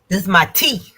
This is my tea.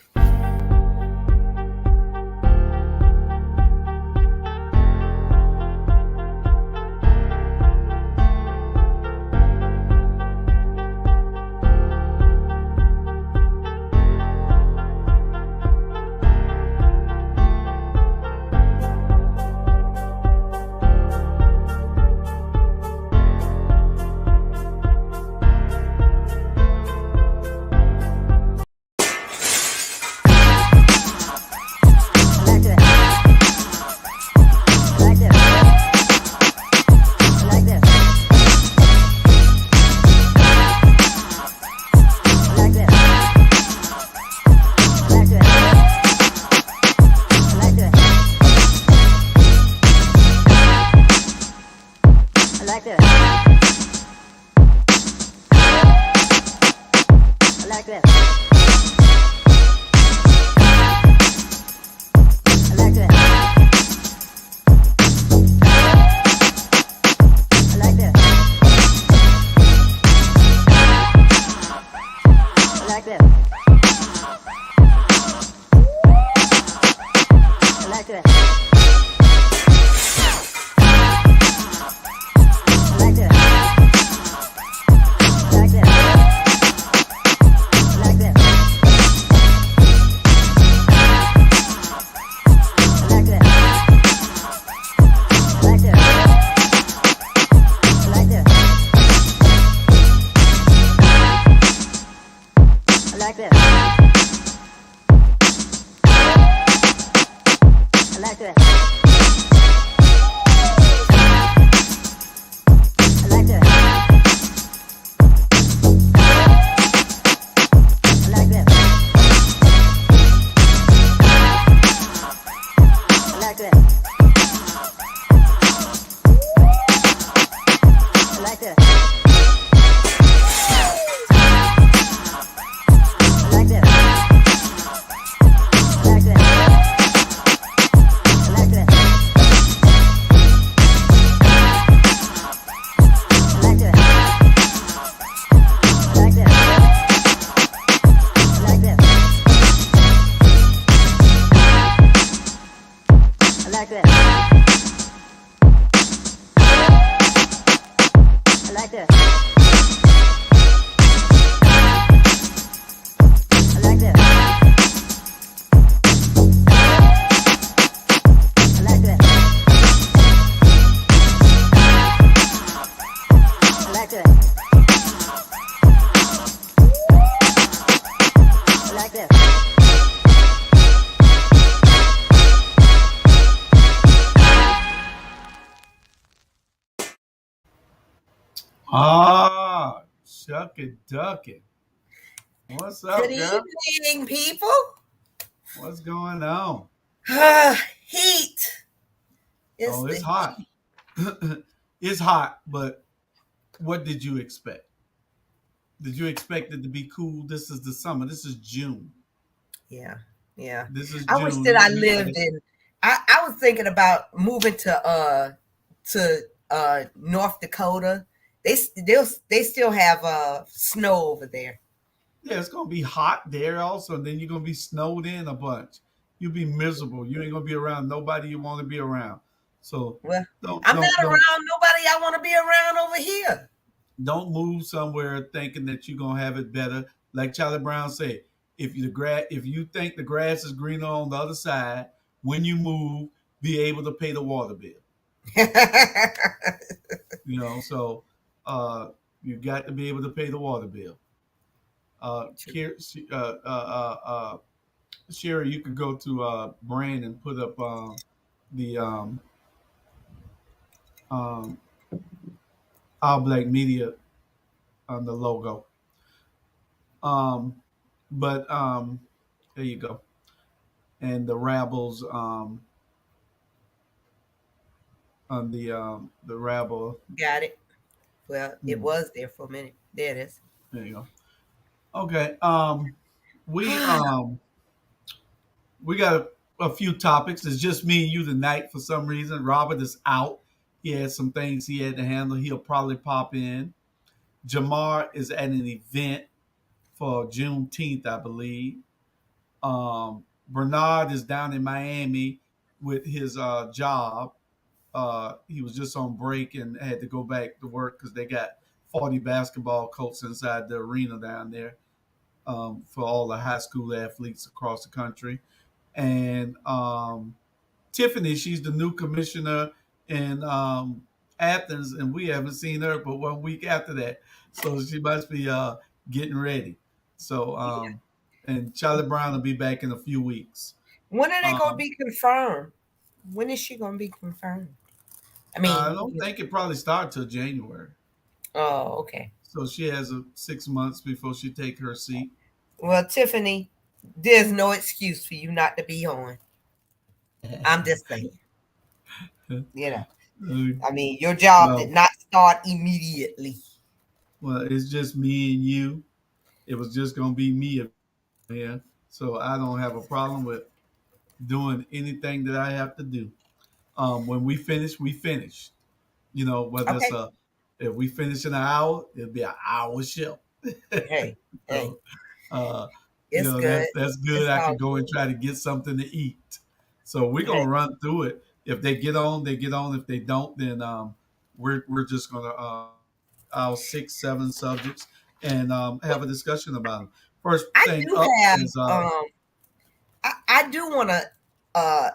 Ah, shuck it, duck it. What's Good up, girl? evening, people. What's going on? Heat. It's Oh, the it's hot. heat. It's hot, but what did you expect? Did you expect it to be cool? This is the summer. This is June. Yeah, yeah. This is I wish that June. I We got lived this. in. I was thinking about moving to North Dakota. They still have snow over there. Yeah, it's gonna be hot there also. And then you're gonna be snowed in a bunch. You'll be miserable. You ain't gonna be around nobody you want to be around. So Well, don't I'm don't not don't around nobody I want to be around over here. don't move somewhere thinking that you're gonna have it better. Like Charlie Brown said, if you think the grass is greener on the other side, when you move, be able to pay the water bill. So you got to be able to pay the water bill. Sherry, you could go to Brand and put up the um, All Black Media on the logo. Um, but there you go. And the Rabble's on the Rabble. Got it. Well, it Hmm, was there for a minute. There it is. there you go. Okay. We we got a few topics. It's just me and you tonight for some reason. Robert is out. He had some things he had to handle. He'll probably pop in. Jamar is at an event for Juneteenth, I believe. Bernard is down in Miami with his job. He was just on break and had to go back to work because they got 40 basketball courts inside the arena down there for all the high school athletes across the country. And Tiffany, she's the new commissioner in Athens, and we haven't seen her but 1 week after that. So she must be getting ready. So, Yeah. and Charlie Brown will be back in a few weeks. When are they going to Um, be confirmed? When is she going to be confirmed? I I mean, don't think it probably starts till January. oh, okay. So she has 6 months before she take her seat. Well, Tiffany, there's no excuse for you not to be on. I'm just saying, you know. I mean, your job did well, not start immediately. well, it's just me and you. It was just gonna be me here, so I don't have a problem with doing anything that I have to do. When we finish, we finish. Whether it's Okay. a if we finish in an hour, it'll be an hour show. Hey, hey, So, uh, it's good. that's good. It's I all can go and try to get something to eat. So we're good. Hey, gonna run through it. If they get on, they get on. If they don't, then we're just gonna our 6, 7 subjects and have a discussion about them. First I thing do up have is I do want to uh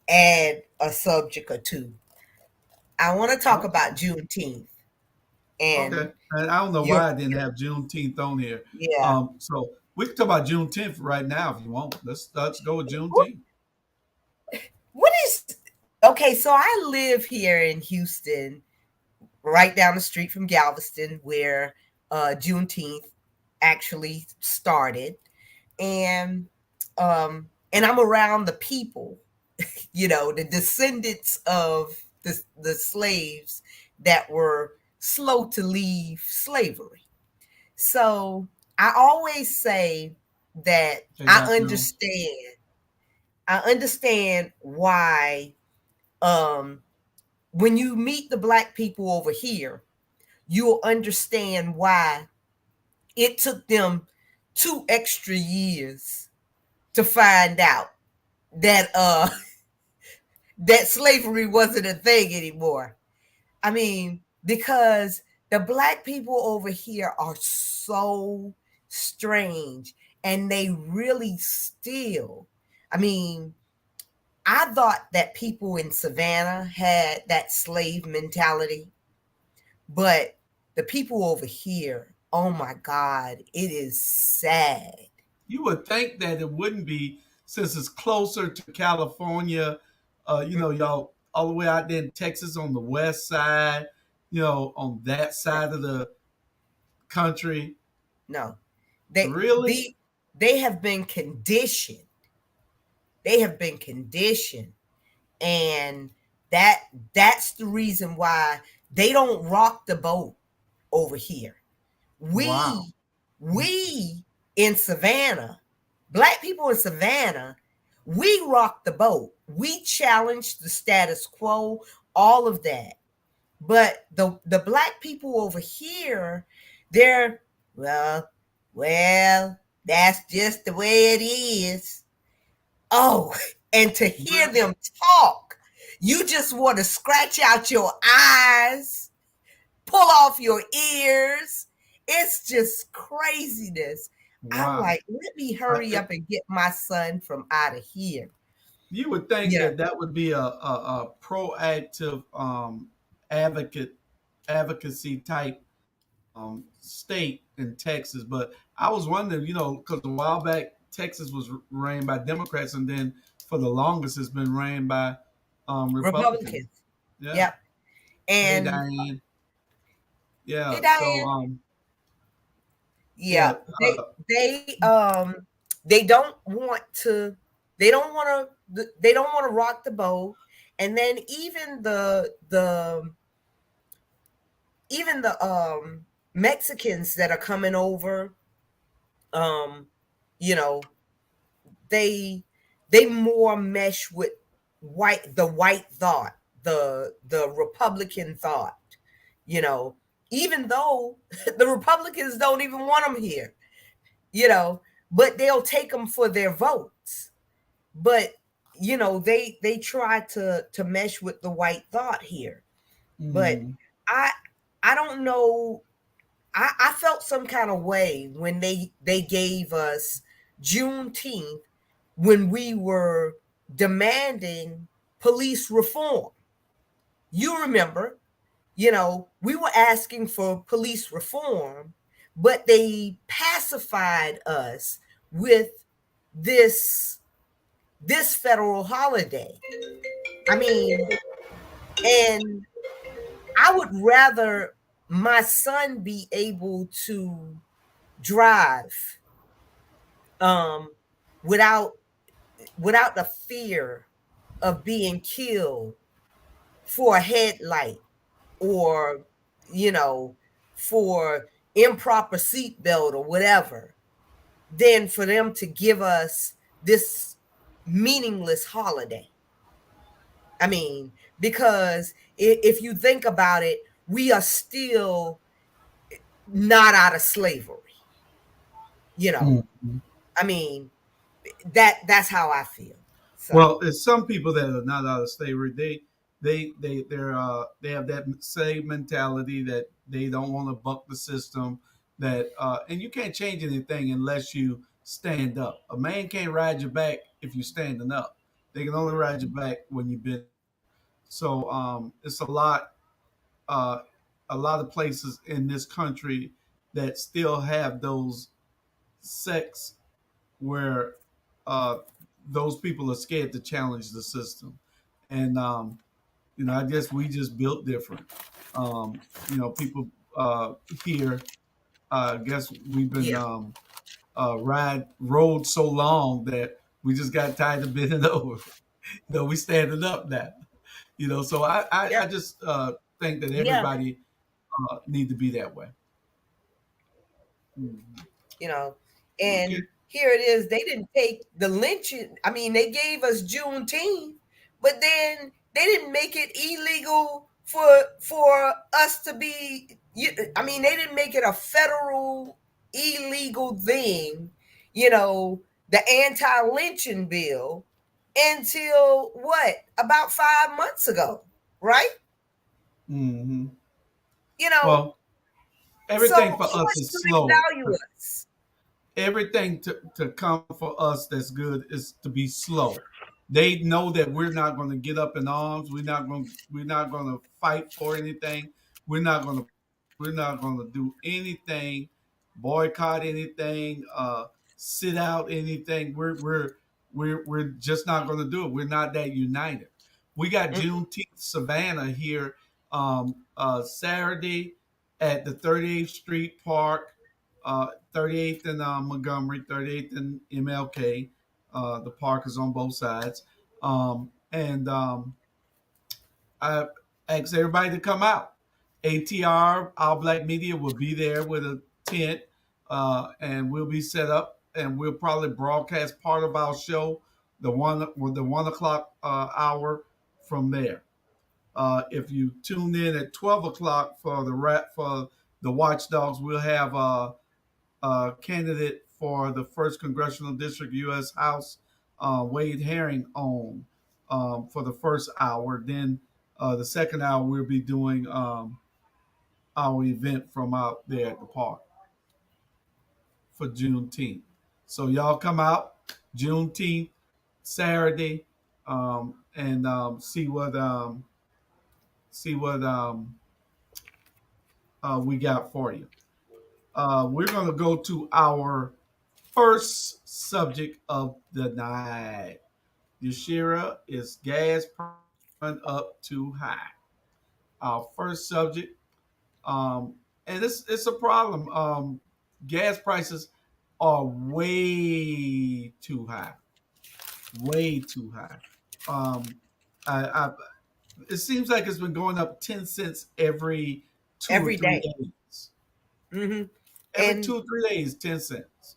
add a subject or two. I want to talk okay. about Juneteenth and Okay. And I don't know your why I didn't have Juneteenth on here. yeah. So we can talk about Juneteenth right now if you want. Let's go with Juneteenth. What is okay? So I live here in Houston, right down the street from Galveston, where Juneteenth actually started, and and I'm around the people, the descendants of the slaves that were slow to leave slavery. So I always say that Okay, Dr. Jones. I understand why um when you meet the black people over here, you'll understand why it took them 2 extra years to find out that that slavery wasn't a thing anymore. I mean, because the black people over here are so strange and they really still, I mean, I thought that people in Savannah had that slave mentality, but the people over here, oh my God, it is sad. You would think that it wouldn't be since it's closer to California, y'all all the way out there in Texas on the west side, on that side of the country. No, they Really? the they have been conditioned. They have been conditioned, and that's the reason why they don't rock the boat over here. Wow. We in Savannah, black people in Savannah, we rock the boat. We challenge the status quo, all of that. But the black people over here, they're well, well, that's just the way it is. Oh, and to hear Really? them talk, you just want to scratch out your eyes, pull off your ears. It's just craziness. I'm Wow. like, let me hurry up and get my son from out of here. You would think Yeah, that would be a proactive advocate advocacy type state in Texas, but I was wondering, because a while back Texas was ran by Democrats, and then for the longest it's been ran by Republicans. Republicans. Yeah. Yep. Hey And Diane. hey, Yeah. So Diane. yeah. Yeah, they don't want to they don't want to rock the boat. And then even the Mexicans that are coming over, um, you know, they they more mesh with the white thought, the Republican thought, you know, even though the Republicans don't even want them here. you know, but they'll take them for their votes. But they try to mesh with the white thought here. But Mm-hmm. I I don't know. I felt some kind of way when they gave us Juneteenth when we were demanding police reform. You remember, we were asking for police reform, but they pacified us with this this federal holiday. I mean, and I would rather my son be able to drive um without the fear of being killed for a headlight, or you know for improper seatbelt or whatever, than for them to give us this meaningless holiday. I mean, because if you think about it, we are still not out of slavery. You know, Mm-hmm. I mean, that's how I feel. So, Well, it's some people that are not out of slavery. They have that same mentality that they don't want to buck the system. That and you can't change anything unless you stand up. A man can't ride your back if you're standing up. They can only ride your back when you're bent over. So it's uh, a lot of places in this country that still have those sects where uh, those people are scared to challenge the system. And, I guess we just built different. People here, I guess we've been yeah, rode so long that we just got tired of bending over. We standing up now. So I yeah, just think that yeah. everybody need to be that way. Mhm. you know. Okay. And here it is. They didn't take the lynching. I mean, they gave us Juneteenth, but then they didn't make it illegal for us to be. I mean, they didn't make it a federal illegal thing. The anti-lynching bill until what, about 5 months ago, right? Hmm. You know, Well, so everything for how us much is do they slow. value us? Everything to come for us that's good is to be slow. They know that we're not going to get up in arms. We're not going to fight for anything. We're not going to do anything, boycott anything, sit out anything. We're just not going to do it. We're not that united. We got Mm-mm. Juneteenth Savannah here Saturday at the 38th Street Park, 38th and Montgomery, 38th and MLK. The park is on both sides. And I asked everybody to come out. ATR, Our Black Media, will be there with a tent, and we'll be set up, and we'll probably broadcast part of our show, the 1 o'clock hour from there. If you tune in at 12 o'clock for the Watchdogs, we'll have candidate for the first congressional district, U.S. House, Wade Herring, on for the first hour. Then the second hour, we'll be doing our event from out there at the park for Juneteenth. So y'all come out Juneteenth Saturday, and see what we got for you. We're going to go to our first subject of the night. Yashira, is gas prices going up too high? Our first subject, um, and it's a problem. Gas prices are way too high, way too high. Um, I it seems like it's been going up 10 cents every two or Every three day. days. Hmm. Every and 2 or 3 days, 10 cents.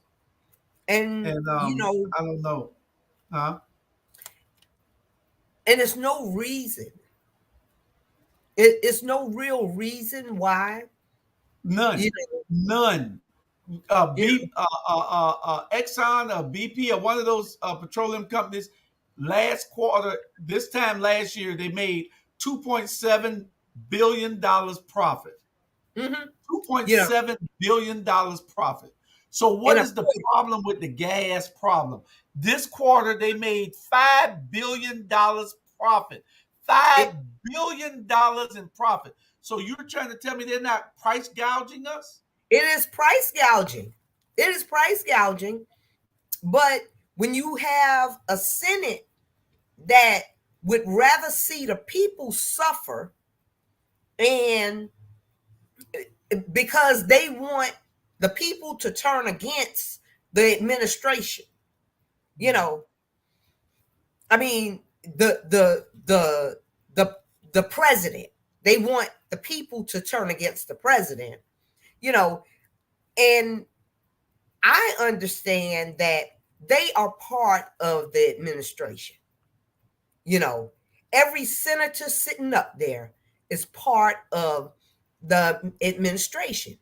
and And you know I don't know, huh? and it's no reason, it's no real reason why. None, you know none. You know, Exxon or BP or one of those petroleum companies last quarter, this time last year, they made $2.7 billion profit. hmm you know, $2.7 billion profit. So what and a is the problem with the gas problem? This quarter they made $5 billion profit. it, $5 billion in profit. So you're trying to tell me they're not price gouging us? it is price gouging. It is price gouging. But when you have a Senate that would rather see the people suffer, and because they want the people to turn against the administration, you know, I mean, the the president, they want the people to turn against the president, you know, and I understand that they are part of the administration. You know, every senator sitting up there is part of the administration.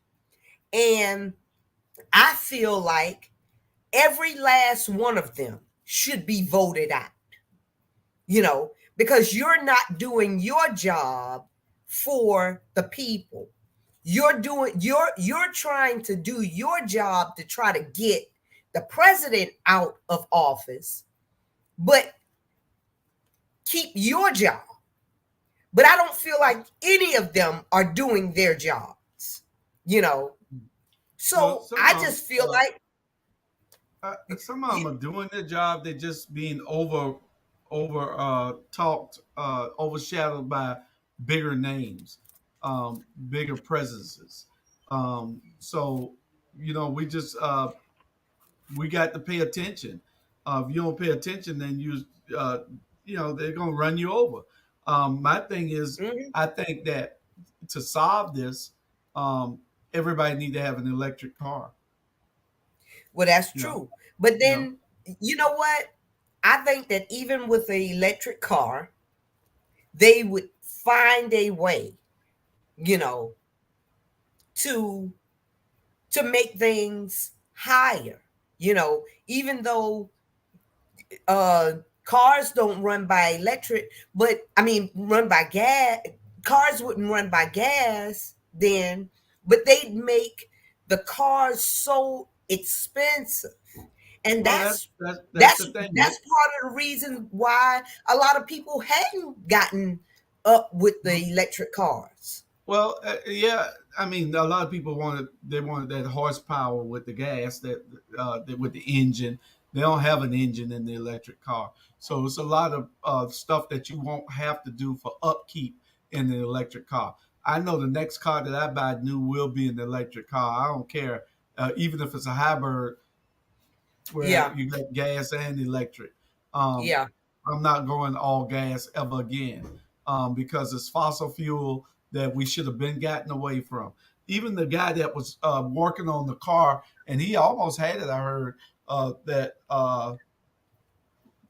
And I feel like every last one of them should be voted out, because you're not doing your job for the people. You're trying to do your job to try to get the president out of office, but keep your job. But I don't feel like any of them are doing their jobs, you know. Well, So I just feel like some of them are doing their job. They're just being over talked, overshadowed by bigger names, bigger presences. So we just we got to pay attention. If you don't pay attention, then uh, they're gonna run you over. My thing is, mhm. I think that to solve this, um, everybody need to have an electric car. Well, that's You know, true. But you know. then, you know what? I think that even with the electric car, they would find a way, you know, to make things higher. Even though uh cars don't run by electric, but I mean run by gas. Cars wouldn't run by gas then, but they'd make the cars so expensive. And Well, that's that's the that's thing. that's part of the reason why a lot of people hadn't gotten up with the electric cars. Well, yeah. I mean, a lot of people wanted that horsepower with the gas that with the engine. They don't have an engine in the electric car, so it's a lot of stuff that you won't have to do for upkeep in the electric car. I know the next car that I buy new will be an electric car. I don't care, even if it's a hybrid where Yeah, you got gas and electric. Um, yeah. I'm not going all gas ever again, because it's fossil fuel that we should have been gotten away from. Even the guy that was working on the car, and he almost had it, I heard, that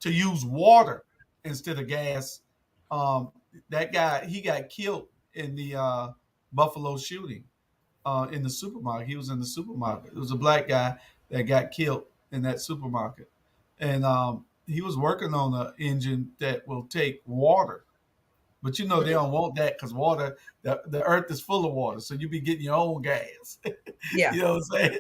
to use water instead of gas. That guy, he got killed in the Buffalo shooting in the supermarket. He was in the supermarket. It was a black guy that got killed in that supermarket, and he was working on an engine that will take water. But they Mhm. don't want that because water, the earth is full of water, so you be getting your own gas. Yeah. You know what I'm saying?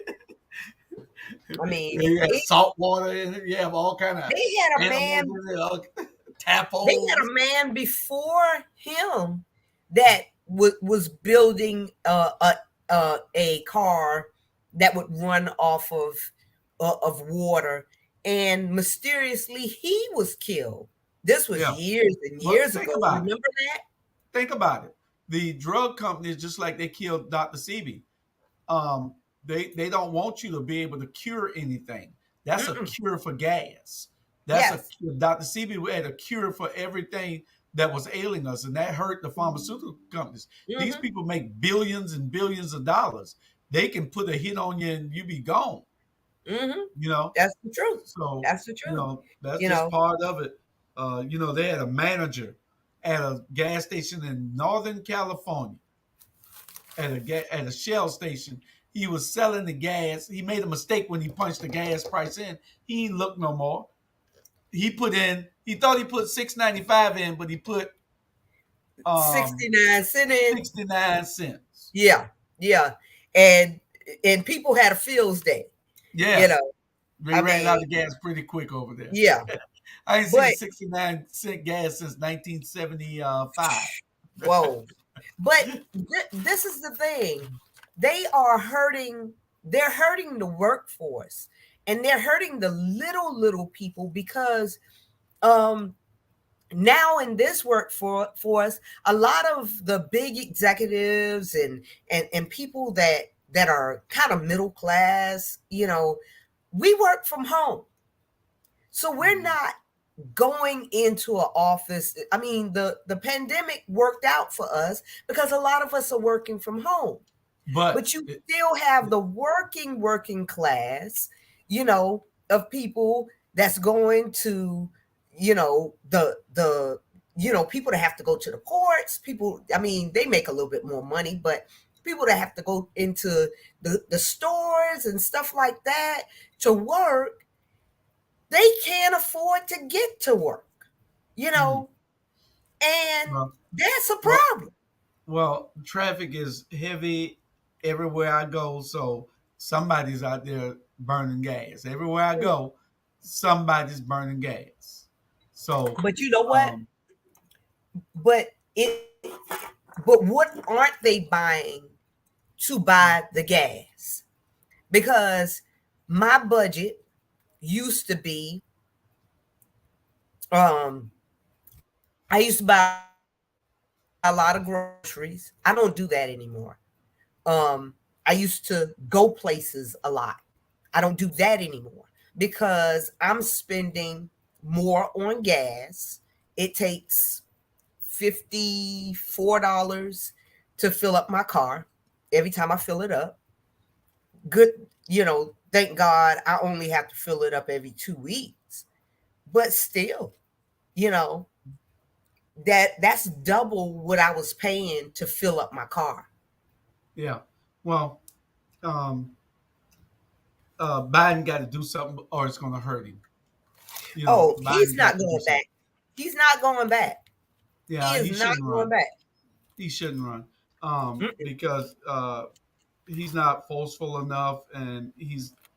I mean, You have salt water in it. You have all kind of they had a animals man in it, all, they had tadpoles. a man before him that was building a car that would run off of water, and mysteriously he was killed. This was Yeah. years and Well, years think ago. about it. Remember that? Think about it. The drug companies, just like they killed Dr. Sebi, um, they don't want you to be able to cure anything. That's a Mm-mm. cure for gas. That's a Yes. Dr. Sebi had a cure for everything that was ailing us, and that hurt the pharmaceutical companies. These Hmm. people make billions and billions of dollars. They can put a hit on you and you be gone. Hmm. You know, That's the truth. so That's the truth. that's You just know. part of it. They had a manager at a gas station in Northern California, at a Shell station. he was selling the gas. He made a mistake when he punched the gas price in. He ain't look no more. He put in. He thought he put 6.95 in, but he put 69 cent in. 69 cents. Yeah, yeah. And and people had a feels day, you Yeah, know. they I ran out mean, of gas pretty quick over there. yeah. I ain't seen But 69 cent gas since 1975. whoa. But this is the thing. They are hurting, they're hurting the workforce, and they're hurting the little people because um now in this workforce, a lot of the big executives and people that are kind of middle class, we work from home. So we're Mhm. not going into an office. I mean, the pandemic worked out for us because a lot of us are working from home. But But you still have the working class, of people that's going to, the people that have to go to the courts, people, I mean, they make a little bit more money, but people that have to go into the stores and stuff like that to work, they can't afford to get to work, you mm, know, and well, that's a well, problem. traffic is heavy everywhere I go, so somebody's out there burning gas. Everywhere I go, somebody's burning gas. So, But you know what? um, But it but what aren't they buying to buy the gas? Because my budget used to be um I used to buy a lot of groceries. I don't do that anymore. I used to go places a lot. I don't do that anymore because I'm spending more on gas. It takes $54 to fill up my car every time I fill it up. Good, thank God I only have to fill it up every 2 weeks. But still, you know, that's double what I was paying to fill up my car. yeah. Well, um, Biden got to do something, or it's going to hurt him. Oh, he's Biden not got to do going something. back. He's not going back. He Yeah, is he not shouldn't going run. back. He shouldn't run. Mm-mm. Because he's not forceful enough, and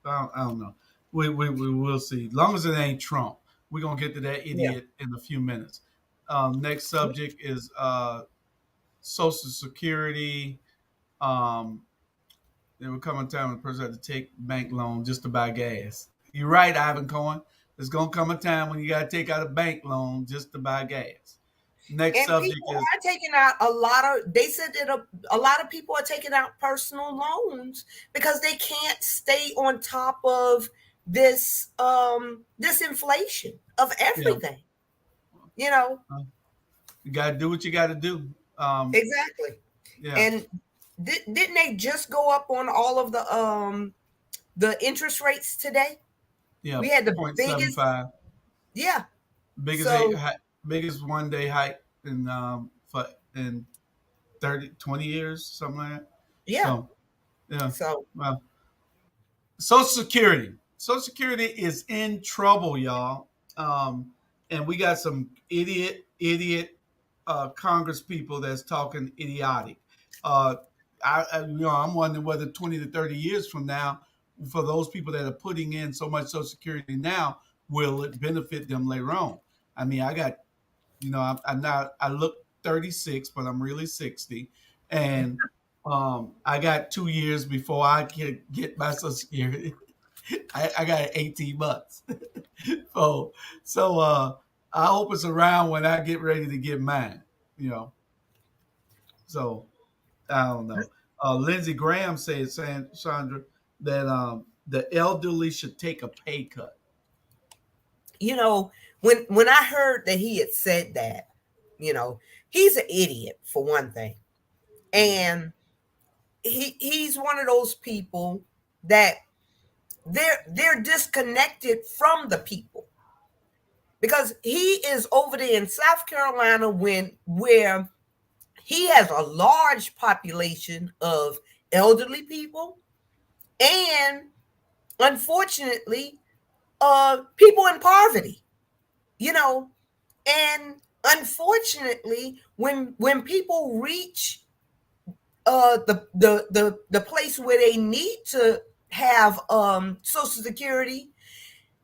I don't know. We will see. As long as it ain't Trump, we're gonna get to that Yeah. idiot in a few minutes. Next subject is Social Security. Um, there will come a time when the person had to take bank loan just to buy gas. You're right, Ivan Cohen. There's gonna come a time when you gotta take out a bank loan just to buy gas. Next And subject people is are taking out they said that a lot of people are taking out personal loans because they can't stay on top of this inflation of yeah. everything. You know, uh, You gotta do what you gotta do. exactly. Yeah, And didn't they just go up on all of the interest rates today? yeah. We had the Point seven biggest, five. yeah. Biggest So, biggest 1 day hike in 30 20 years, something like that. yeah. So yeah. So, Well, Social Security. Social Security is in trouble, y'all. Um, and we got some idiot Congress people that's talking idiotic. Uh, I'm wondering whether 20 to 30 years from now, for those people that are putting in so much Social Security now, will it benefit them later on? I mean, I got, I'm not, I look 36, but I'm really 60. And I got 2 years before I can get my Social Security. I got 18 months. so I hope it's around when I get ready to get mine. You know, so I don't know. Lindsey Graham saying Sandra, that the elderly should take a pay cut. when I heard that he had said that, you know, he's an idiot for one thing. Mm. And he's one of those people that they're disconnected from the people because he is over there in South Carolina where he has a large population of elderly people, and unfortunately, people in poverty, you know, and unfortunately, when people reach the place where they need to have social security,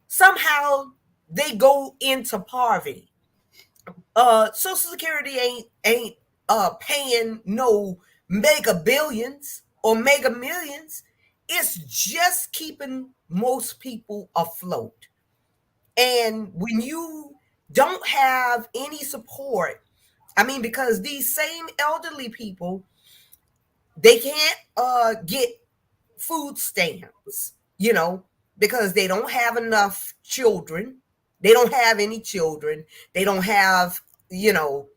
somehow they go into poverty. Social security ain't paying no mega billions or mega millions. It's just keeping most people afloat. And when you don't have any support, I mean, because these same elderly people, they can't get food stamps, because they don't have enough children. They don't have any children. They don't have, you know,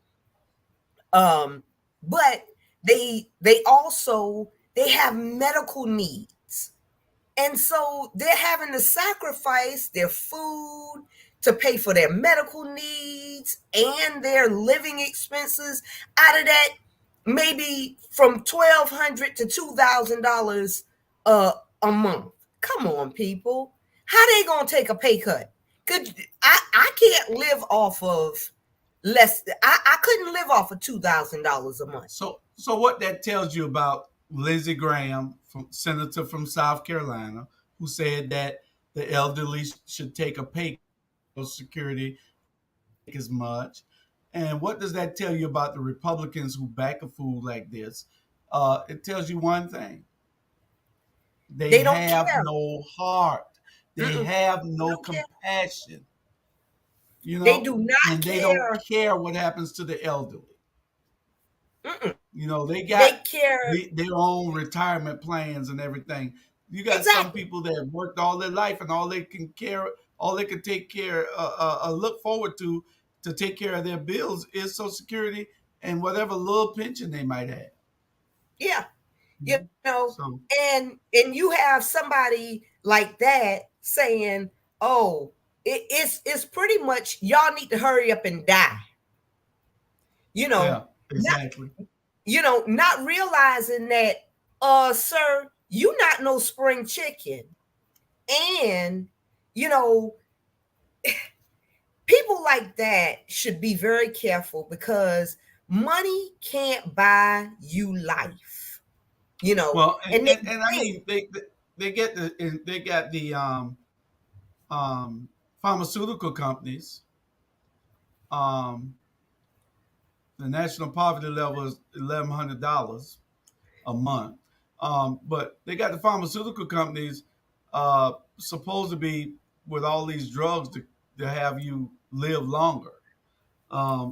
um, but they also they have medical needs. And so they're having to sacrifice their food to pay for their medical needs and their living expenses. Out of that, maybe from $1,200 to $2,000 uh, a month. Come on, people. How they gonna take a pay cut? Could I can't live off of less. I couldn't live off of $2,000 a month. So what that tells you about Lindsey Graham, senator from South Carolina, who said that the elderly should take a pay cut for Social Security make as much. And what does that tell you about the Republicans who back a fool like this? It tells you one thing: they They don't have care. no heart. They Mm-mm, have they no don't care. compassion, They do not and they don't care. care what happens to the elderly. Mm-mm. They They got care their own retirement plans and everything. You got some exactly. people that have worked all their life, and all they can take care, look forward to take care of their bills is Social Security and whatever little pension they might have. Yeah, you Mhm. know, So and you have somebody like that saying, "Oh, it's pretty much y'all need to hurry up and die." You know, yeah, not exactly. not realizing that, sir, you not no spring chicken, and you know, people like that should be very careful because money can't buy you life. Well, and, And they and, and I think, mean they got the pharmaceutical companies. Um, the national poverty level is $1,100 a month. But they got the pharmaceutical companies supposed to be with all these drugs to have you live longer.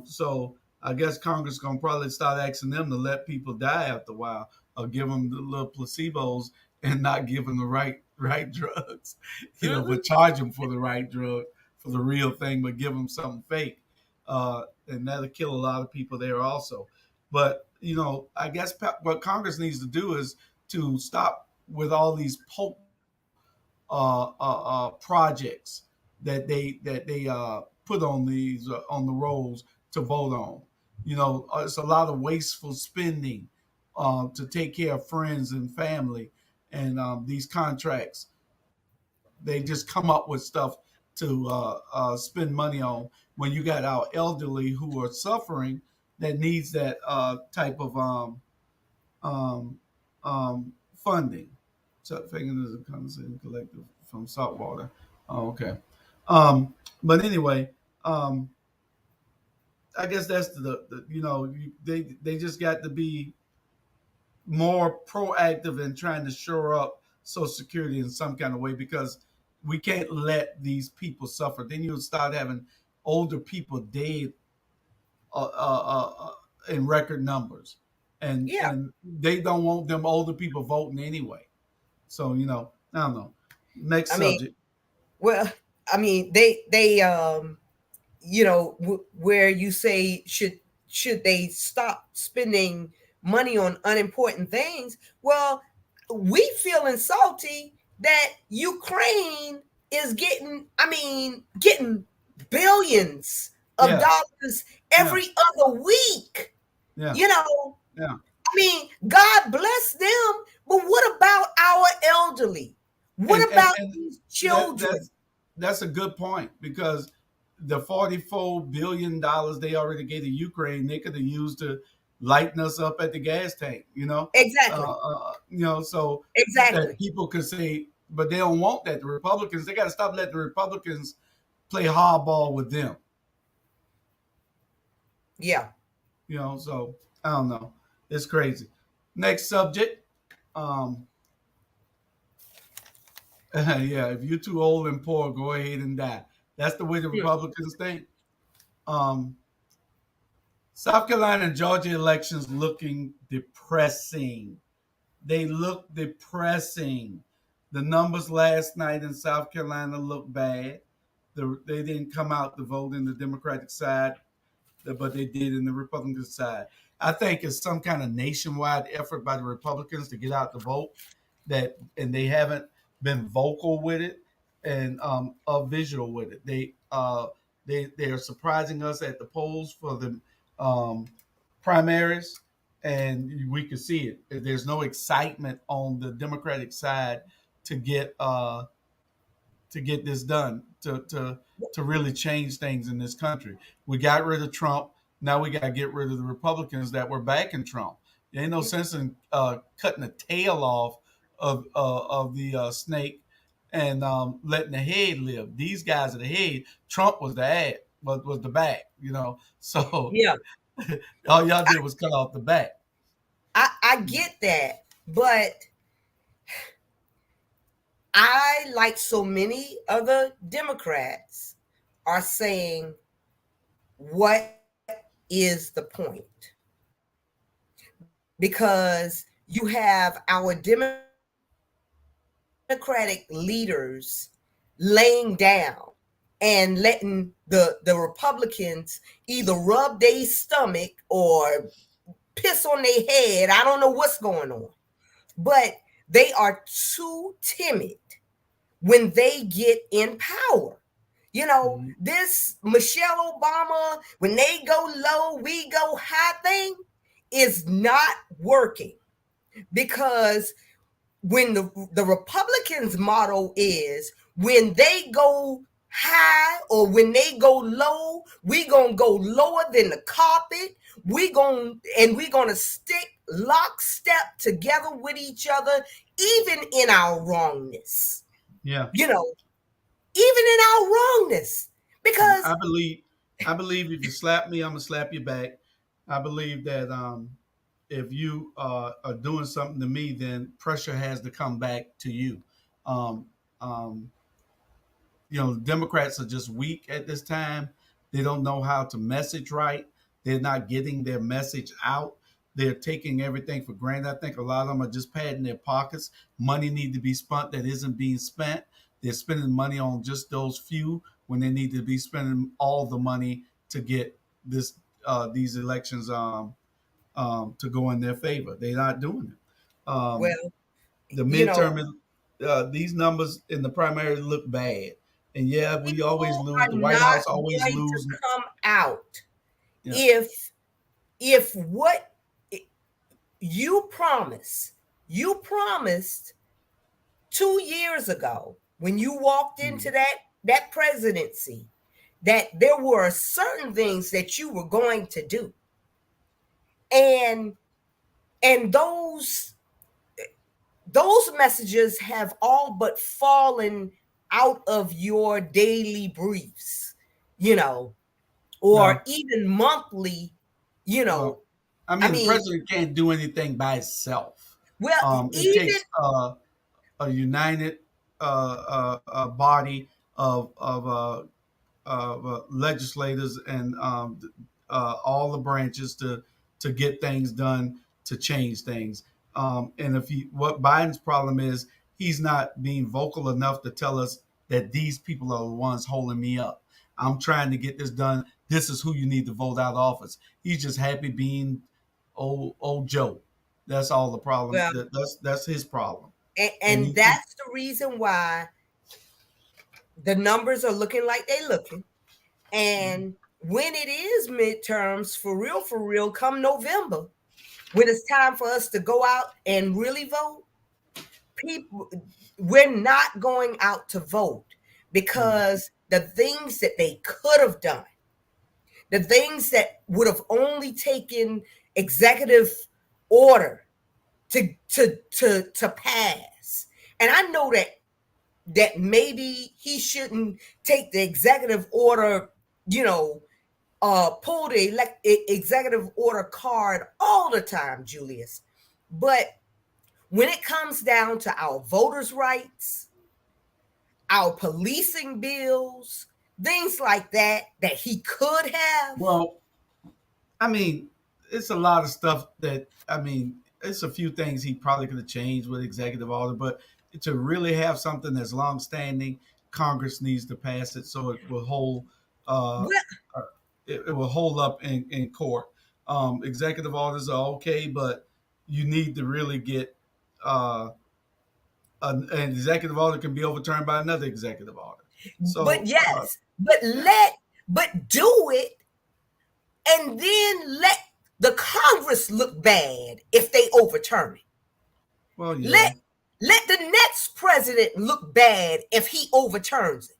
So I guess Congress is gonna probably start asking them to let people die after a while, or give them the little placebos and not give them the right drugs, mm-mm, but charge them for the right drug for the real thing, but give them something fake, and that'll kill a lot of people there also. But I guess what Congress needs to do is to stop with all these projects that they put on these on the rolls to vote on. It's a lot of wasteful spending to take care of friends and family, and these contracts. They just come up with stuff to spend money on when you got our elderly who are suffering that needs that type of um, funding. Chuck Fagan is a condescending collective from Saltwater. Oh, okay. Um, but anyway, um, I guess that's they just got to be more proactive in trying to shore up Social Security in some kind of way because we can't let these people suffer. Then you'll start having older people dead in record numbers, and yeah. they don't want them older people voting anyway. So I don't know. Next I mean, subject. well, I mean, they where you say should they stop spending money on unimportant things? Well, we feeling salty that Ukraine is getting billions of Yeah, dollars yeah, every other week. yeah, You know, yeah. I mean, God bless them, but what about our elderly? What about And these that children? that's a good point because the $44 billion they already gave to Ukraine, they could have used to lighten us up at the gas tank. Exactly. So that Exactly. people could say, but they don't want that. The Republicans, they got to stop letting the Republicans play hardball with them. Yeah. So I don't know. It's crazy. Next subject. Um, yeah, if you're too old and poor, go ahead and die. That's the way the Hmm. Republicans think. Um, South Carolina and Georgia elections looking depressing. They look depressing. The numbers last night in South Carolina look bad. They didn't come out to vote in the Democratic side, but they did in the Republican side. I think it's some kind of nationwide effort by the Republicans to get out the vote and they haven't been vocal with it and visual with it. They are surprising us at the polls for the um, primaries, and we can see it. There's no excitement on the Democratic side to get this done to really change things in this country. We got rid of Trump. Now we got to get rid of the Republicans that were backing Trump. There ain't no sense in cutting the tail off of the snake and letting the head live. These guys are the head. Trump was the head, was the back. So Yeah. all y'all did was cut off the back. I get that, but I, like so many other Democrats, are saying, what is the point? Because you have our Democratic leaders laying down and letting the Republicans either rub their stomach or piss on their head. I don't know what's going on. But they are too timid when they get in power. Mhm. This Michelle Obama, when they go low, we go high thing is not working, because when the Republicans' motto is, when they go high or when they go low, we gonna go lower than the carpet. We gonna stick lockstep together with each other, even in our wrongness. Yeah. You know, even in our wrongness, because I believe if you slap me, I'm gonna slap you back. I believe that if you are doing something to me, then pressure has to come back to you. Um, um, Democrats are just weak at this time. They don't know how to message right. They're not getting their message out. They're taking everything for granted. I think a lot of them are just padding their pockets. Money need to be spent that isn't being spent. They're spending money on just those few when they need to be spending all the money to get these elections to go in their favor. They're not doing it. well, The you know, midterm, these numbers in the primary look bad, and yeah, we always people lose. are The White not House always going to lose. come out Yeah. if what you promise you promised 2 years ago when you walked into Mm. that presidency, that there were certain things that you were going to do, and and those messages have all but fallen out of your daily briefs, you know or No. even monthly. you know Well, I I mean, the mean, president can't do anything by itself. well, It even, takes a united body of legislators and all the branches to get things done to change things. And what Biden's problem is, he's not being vocal enough to tell us that these people are the ones holding me up. I'm trying to get this done. This is who you need to vote out of office. He's just happy being old Joe. That's all the problem. well, That's his problem. And and that's the reason why the numbers are looking like they looking. And when it is midterms, for real, come November, when it's time for us to go out and really vote, people, we're not going out to vote because the things that they could have done, the things that would have only taken executive order to pass. And I know that maybe he shouldn't take the executive order, pull the executive order card all the time, Julius. But when it comes down to our voters' rights, our policing bills, things like that he could have. Well, I mean, it's a lot of stuff that it's a few things he probably could have changed with executive order, but to really have something that's long standing, Congress needs to pass it so it will hold uh, Well, uh, it will hold up in court. Executive orders are okay, but you need to really get an executive order can be overturned by another executive order. but So yes, but do it and then let the Congress look bad if they overturn it. well, yeah. Let the next president look bad if he overturns it.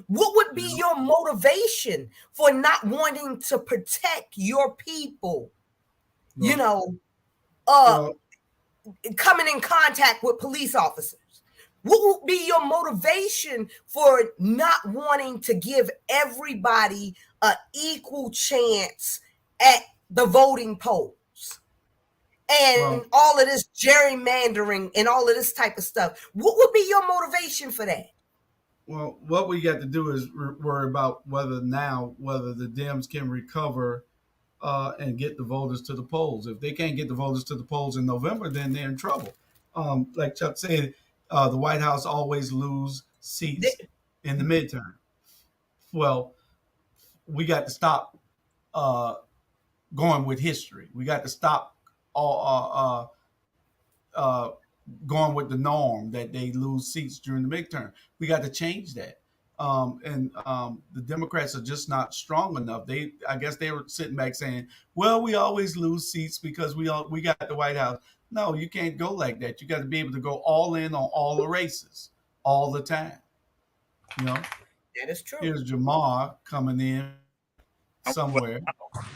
What would be your motivation for not wanting to protect your people? You Well, know, uh, well, coming in contact with police officers. What would be your motivation for not wanting to give everybody an equal chance at the voting polls? And well, all of this gerrymandering and all of this type of stuff. What would be your motivation for that? Well, what we got to do is worry about whether the Dems can recover and get the voters to the polls. If they can't get the voters to the polls in November, then they're in trouble. Like Chuck said, the White House always lose seats in the midterm. Well, we got to stop uh, going with history. We got to stop all going with the norm that they lose seats during the midterm. We got to change that. And the Democrats are just not strong enough. I guess, they were sitting back saying, "Well, we always lose seats because we got the White House." No, you can't go like that. You got to be able to go all in on all the races all the time. You know, That is true. here's Jamar coming in I'm with, somewhere.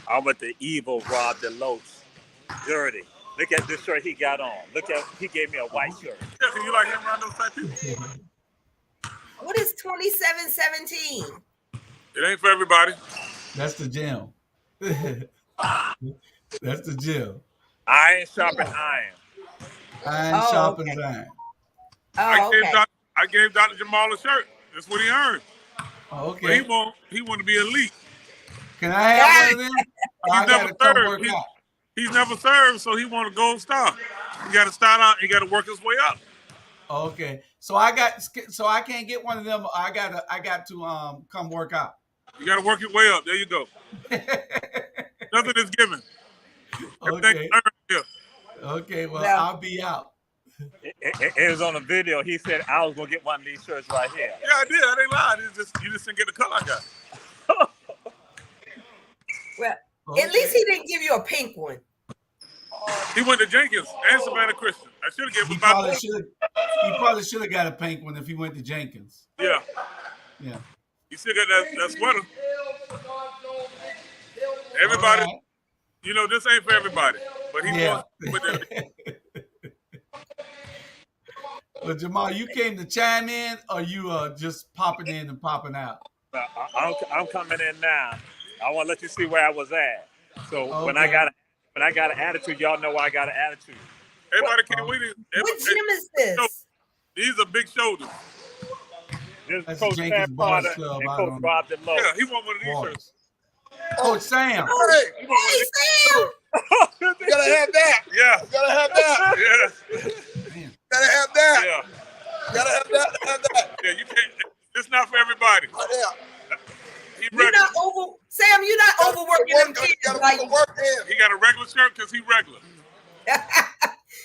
I'm with the evil Rob DeLoach. Dirty. Look at this shirt he got on. Look at he gave me a white shirt. Yeah, can you like him around those type people? What is 2717? It ain't for everybody. That's the gym. That's the gym. Iron sharpen iron. Iron Oh, sharpens okay. iron. Oh, okay. I gave Dr. Jamal a shirt. That's what he earned. Oh, But he okay. want to be elite. Can I have one of them? Or I He's never gotta come served. work out. He's never served, so he want a gold star. He got to start out. He got to work his way up. Okay. So I can't get one of them. I got to come work out. You got to work your way up. There you go. Nothing is given. Everything Okay. earned here. Okay. Well, Yeah. I'll be out. It was on a video. He said I was gonna get one of these shirts right here. Yeah, I did. I didn't lie. You just didn't get the color I got. Well, Okay. at least he didn't give you a pink one. He went to Jenkins and Savannah Christian. I should have given He him probably should have got a pink one if he went to Jenkins. Yeah. Yeah. He still got that sweater. Everybody, All right. this ain't for everybody. But he Yeah. wants with Well, Jamal, you came to chime in, or you just popping in and popping out? I'm coming in now. I want to let you see where I was at. So Okay. when I got an attitude, y'all know why I got an attitude. Everybody can't wait. What gym is this? These are big shoulders. This That's Coach Jenkins Sam Boys Carter Club and out Coach on Rob DeLoach. Yeah, he want one of these shirts. Coach Sam. Hey, Sam! You gotta have that. Yeah. You gotta have that. Yeah. Man. Gotta have that. Yeah. Gotta have that. Yeah, you can't. It's not for everybody. Yeah. You're not Sam, you're not overworking them kids. Like, he got a regular shirt because he regular.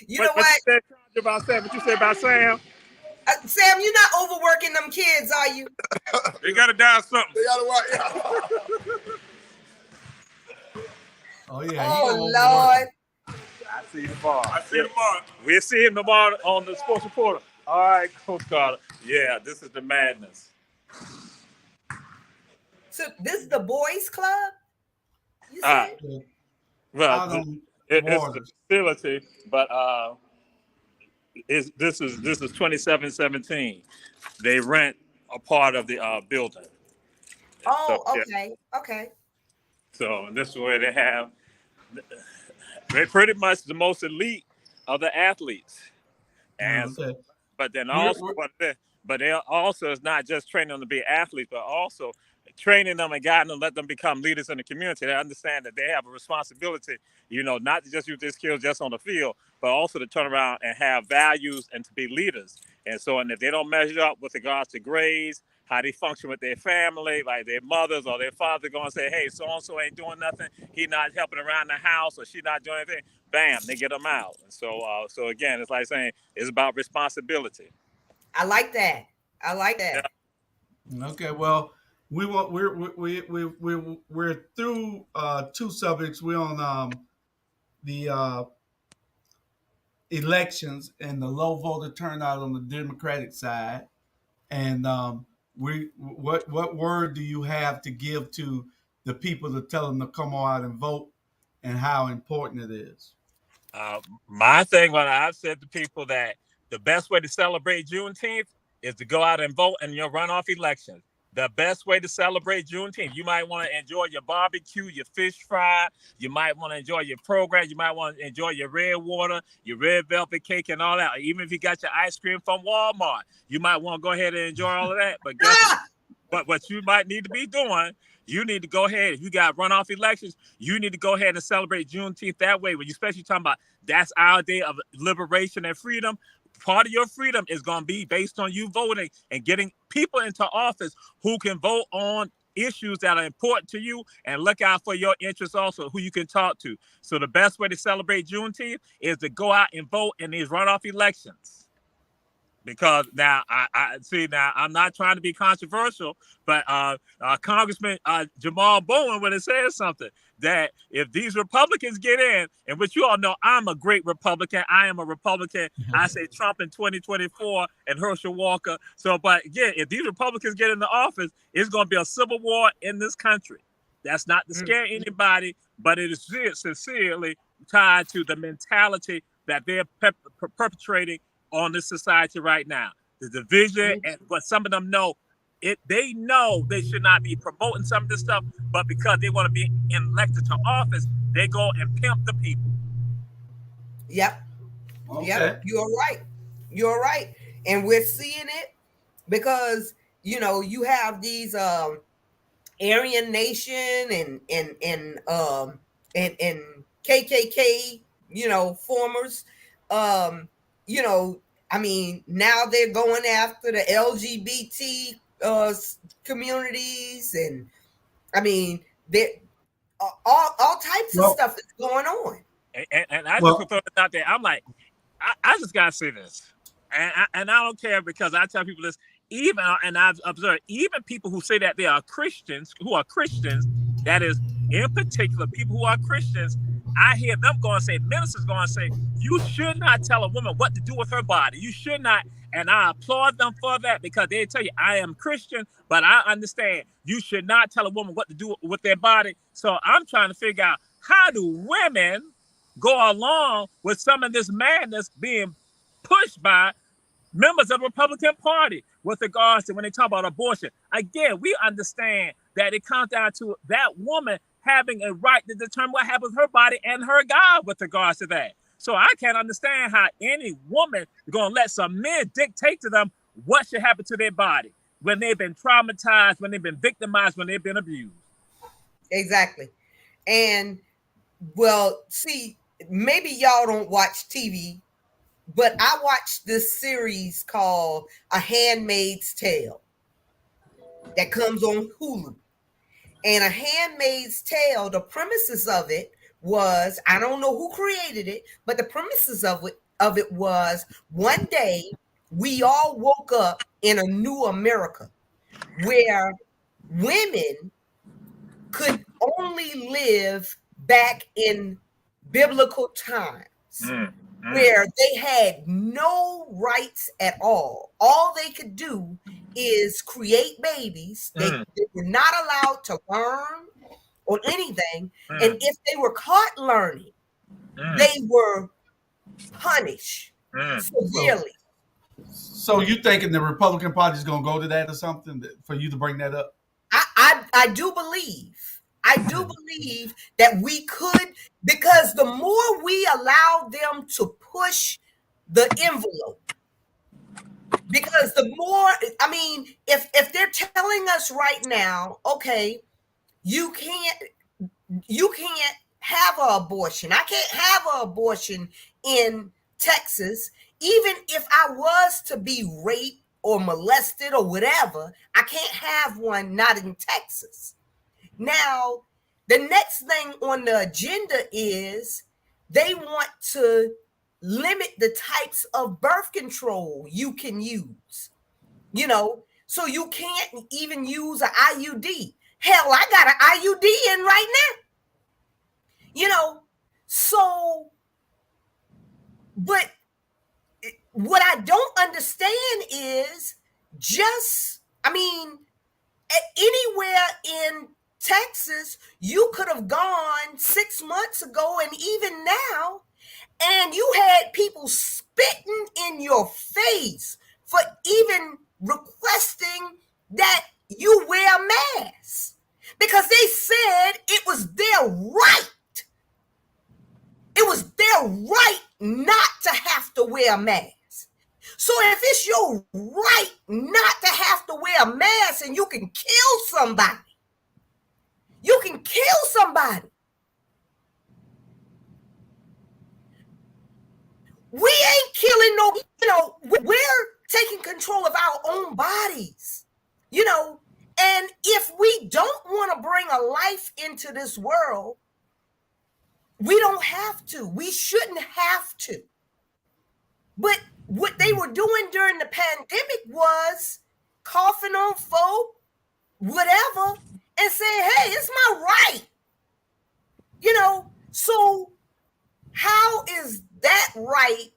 you know what? What you said about Sam? Sam, you're not overworking them kids, are you? They gotta die something. They gotta work. Yeah. Oh yeah. Oh Lord. I see you tomorrow. I see you tomorrow. We'll see him tomorrow on the Sports Reporter. All right, Coach Carter. Yeah, this is the madness. So this is the boys' club, you Uh, said? well, Out on it's the waters. facility, but this is 2717. They rent a part of the building. So Oh, yeah, okay, okay. so this is where they have they pretty much the most elite of the athletes, and so, Okay. but then also We're but they also is not just training them to be athletes, but also training them and guiding them, let them become leaders in the community. They understand that they have a responsibility, not to just use their skills just on the field, but also to turn around and have values and to be leaders. And so, and if they don't measure up with regards to grades, how they function with their family, like their mothers or their father going to say, hey, so-and-so ain't doing nothing. He not helping around the house or she not doing anything. Bam, they get them out. And so again, it's like saying it's about responsibility. I like that. I like Yeah. that. okay. Well, we want we're through two subjects. We're on the elections and the low voter turnout on the Democratic side. And what word do you have to give to the people to tell them to come out and vote, and how important it is? Uh, my thing, when I've said to people that the best way to celebrate Juneteenth is to go out and vote in your runoff elections. The best way to celebrate Juneteenth, you might want to enjoy your barbecue, your fish fry. You might want to enjoy your program. You might want to enjoy your red water, your red velvet cake, and all that. Even if you got your ice cream from Walmart, you might want to go ahead and enjoy all of that. But guess what you might need to be doing, you need to go ahead. If you got runoff elections, you need to go ahead and celebrate Juneteenth that way. When you especially talking about that's our day of liberation and freedom. Part of your freedom is going to be based on you voting and getting people into office who can vote on issues that are important to you and look out for your interests also, who you can talk to. So the best way to celebrate Juneteenth is to go out and vote in these runoff elections. Because now I see, now I'm not trying to be controversial, but Congressman Jamal Bowen, when it says something that if these Republicans get in, and which you all know, I'm a great Republican. I am a Republican. I say Trump in 2024 and Herschel Walker. So, but again, if these Republicans get into office, it's going to be a civil war in this country. That's not to scare anybody, but it is sincerely tied to the mentality that they're perpetrating on this society right now. The division, and what some of them know, they know they should not be promoting some of this stuff, but because they want to be elected to office, they go and pimp the people. Yep. Okay. Yep. You're right. You're right. And we're seeing it because you have these Aryan Nation and KKK, formers. Um, you know, I mean, now they're going after the LGBT communities, and I mean, they all types of Well, stuff is going on. And I just well, want to throw it out there. I'm like, I just gotta say this, and I don't care because I tell people this. Even and I've observed even people who say that they are Christians, who are Christians, that is in particular people who are Christians. I hear them going to say, ministers going to say, you should not tell a woman what to do with her body. You should not. And I applaud them for that because they tell you, I am Christian, but I understand you should not tell a woman what to do with their body. So I'm trying to figure out, how do women go along with some of this madness being pushed by members of the Republican Party with regards to when they talk about abortion? Again, we understand that it comes down to that woman having a right to determine what happens with her body and her God with regards to that. So I can't understand how any woman is going to let some men dictate to them what should happen to their body when they've been traumatized, when they've been victimized, when they've been abused. Exactly. And well, see, maybe y'all don't watch TV, but I watched this series called A Handmaid's Tale that comes on Hulu. And A Handmaid's Tale, the premises of it was, I don't know who created it, but the premises of it was, one day we all woke up in a new America where women could only live back in biblical time. where they had no rights at all. All they could do is create babies. They were not allowed to learn or anything. And if they were caught learning, they were punished severely. So you thinking the Republican Party is going to go to that or something for you to bring that up? I do believe. I do believe that we could, because the more we allow them to push the envelope, because the more, I mean, if they're telling us right now, okay, you can't have an abortion. I can't have an abortion in Texas, even if I was to be raped or molested or whatever. I can't have one not in Texas. Now, the next thing on the agenda is they want to limit the types of birth control you can use. You know, so you can't even use an IUD. Hell, I got an IUD in right now. You know, so, but what I don't understand is anywhere in Texas, you could have gone 6 months ago and even now, and you had people spitting in your face for even requesting that you wear a mask because they said it was their right. It was their right not to have to wear a mask. So if it's your right not to have to wear a mask and you can kill somebody, We ain't killing we're taking control of our own bodies, and if we don't want to bring a life into this world, we don't have to. We shouldn't have to. But what they were doing during the pandemic was coughing on folk, whatever, and saying, hey, it's my right. So how is that right,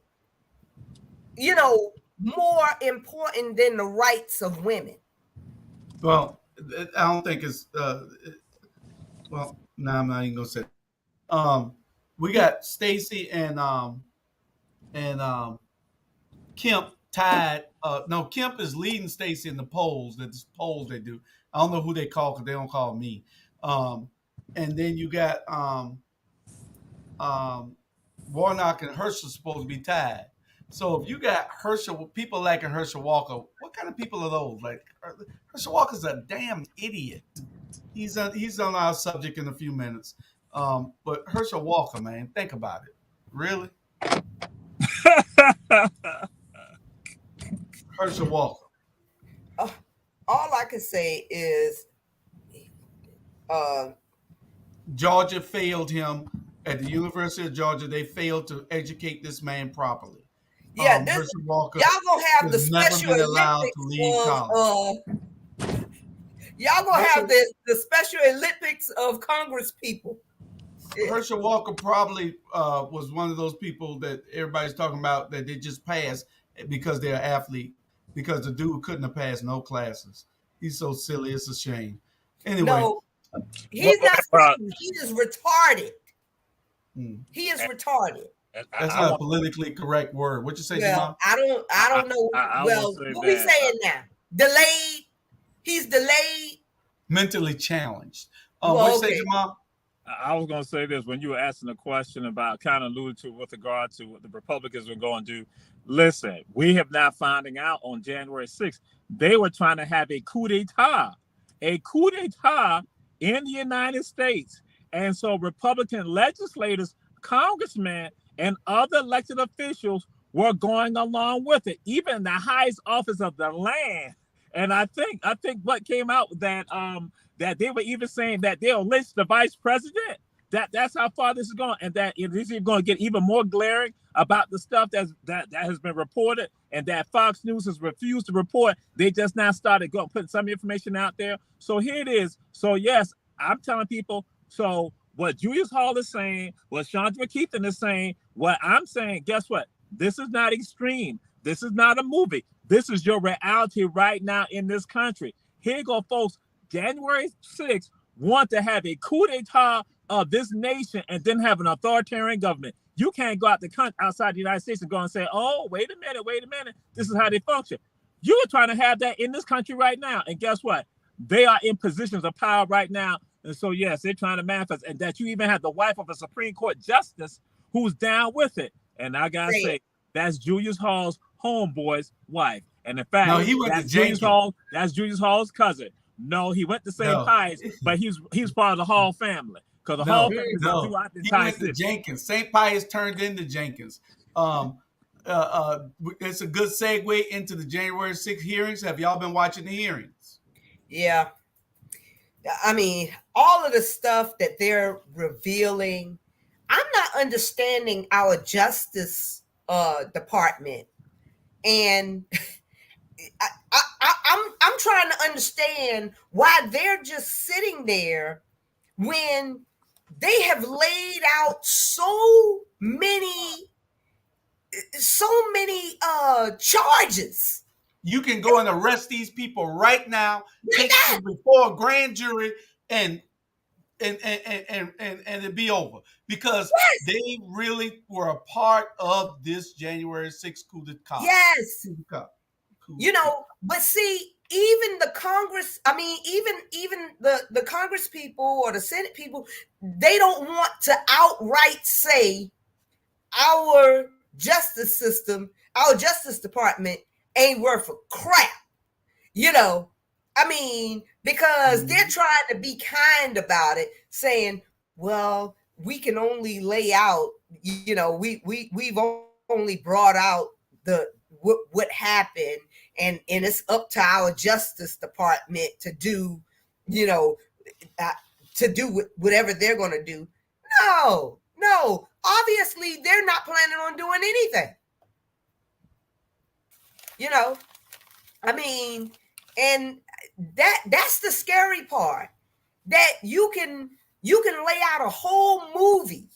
more important than the rights of women? Well, I don't think it's, well, no, I'm not even going to say we got Stacey and Kemp tied. No, Kemp is leading Stacey in the polls. That's polls they do. I don't know who they call because they don't call me. And then you got Warnock and Herschel supposed to be tied. So if you got Herschel, people liking Herschel Walker, what kind of people are those? Like Herschel Walker's a damn idiot. He's on our subject in a few minutes. But Herschel Walker, man, think about it. Really? Herschel Walker. All I can say is Georgia failed him at the University of Georgia. They failed to educate this man properly. Yeah, Herschel Walker y'all gonna have the Special Olympics y'all gonna have the Special Olympics of Congress people. Herschel Walker probably was one of those people that everybody's talking about that they just passed because they're an athlete, because the dude couldn't have passed no classes. He's so silly, it's a shame. Anyway. No, he's not silly. He is retarded. He is retarded. That's not a politically correct word. What you say, Jamal? I don't know. What we saying now? Delayed. He's delayed. Mentally challenged. What you say, Jamal? I was going to say this when you were asking a question about, kind of alluded to with regard to what the Republicans were going to do. Listen, we have now finding out on January 6th, they were trying to have a coup d'etat in the United States. And so Republican legislators, congressmen, and other elected officials were going along with it, even the highest office of the land. And I think what came out that they were even saying that they'll lynch the vice president. That's how far this is going, and that this is going to get even more glaring about the stuff that has been reported, and that Fox News has refused to report. They just now started putting some information out there. So here it is. So yes, I'm telling people. So what Julius Hall is saying, what Chandra McKeithen is saying, what I'm saying, guess what? This is not extreme. This is not a movie. This is your reality right now in this country. Here you go, folks. January 6th want to have a coup d'etat of this nation and then have an authoritarian government. You can't go out the country, outside the United States and go and say, oh, wait a minute. This is how they function. You are trying to have that in this country right now. And guess what? They are in positions of power right now. And so, yes, they're trying to manifest. And that you even have the wife of a Supreme Court justice who's down with it. And I got to say, that's Julius Hall's homeboy's wife. And in fact, no, he went that's to Julius Hall. That's Julius Hall's cousin. No, he went to St. Pius, but he's part of the Hall family. Because the Hall family is throughout the entire city. He went to Jenkins. St. Pius turned into Jenkins. It's a good segue into the January 6th hearings. Have y'all been watching the hearings? Yeah. I mean, all of the stuff that they're revealing, I'm not understanding our Justice Department. And I'm trying to understand why they're just sitting there when they have laid out so many charges. You can go and arrest these people right now, take them before a grand jury, and it be over, because they really were a part of this January 6th coup d'etat. Yes. But see, even the Congress, I mean, even the Congress people or the Senate people, they don't want to outright say our justice system, our Justice Department ain't worth a crap. I mean, because they're trying to be kind about it, saying, well, we can only lay out, we've only brought out what happened, and it's up to our Justice Department to do, whatever they're going to do. No, obviously they're not planning on doing anything. I mean, and that's the scary part, that you can lay out a whole movie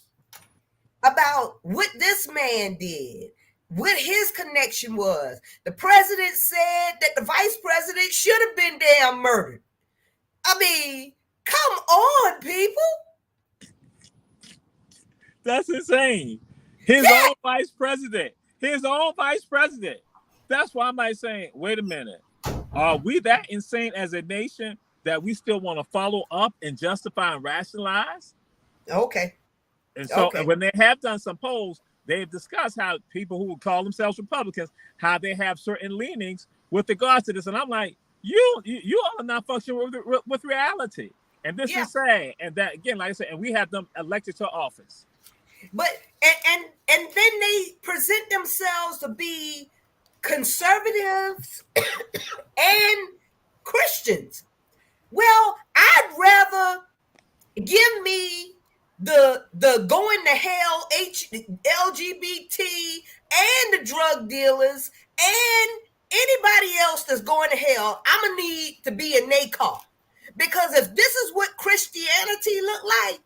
about what this man did, what his connection was. The president said that the vice president should have been damn murdered. I mean, come on, people. That's insane. His own vice president. That's why I might say, wait a minute. Are we that insane as a nation that we still want to follow up and justify and rationalize? Okay. And so when they have done some polls, they've discussed how people who would call themselves Republicans, how they have certain leanings with regards to this. And I'm like, you all are not functioning with reality. And this is sad. And that, again, like I said, and we have them elected to office. But and then they present themselves to be conservatives and Christians. Well, I'd rather give me the going to hell LGBT and the drug dealers and anybody else that's going to hell. I'm gonna need to be in their car, because if this is what Christianity look like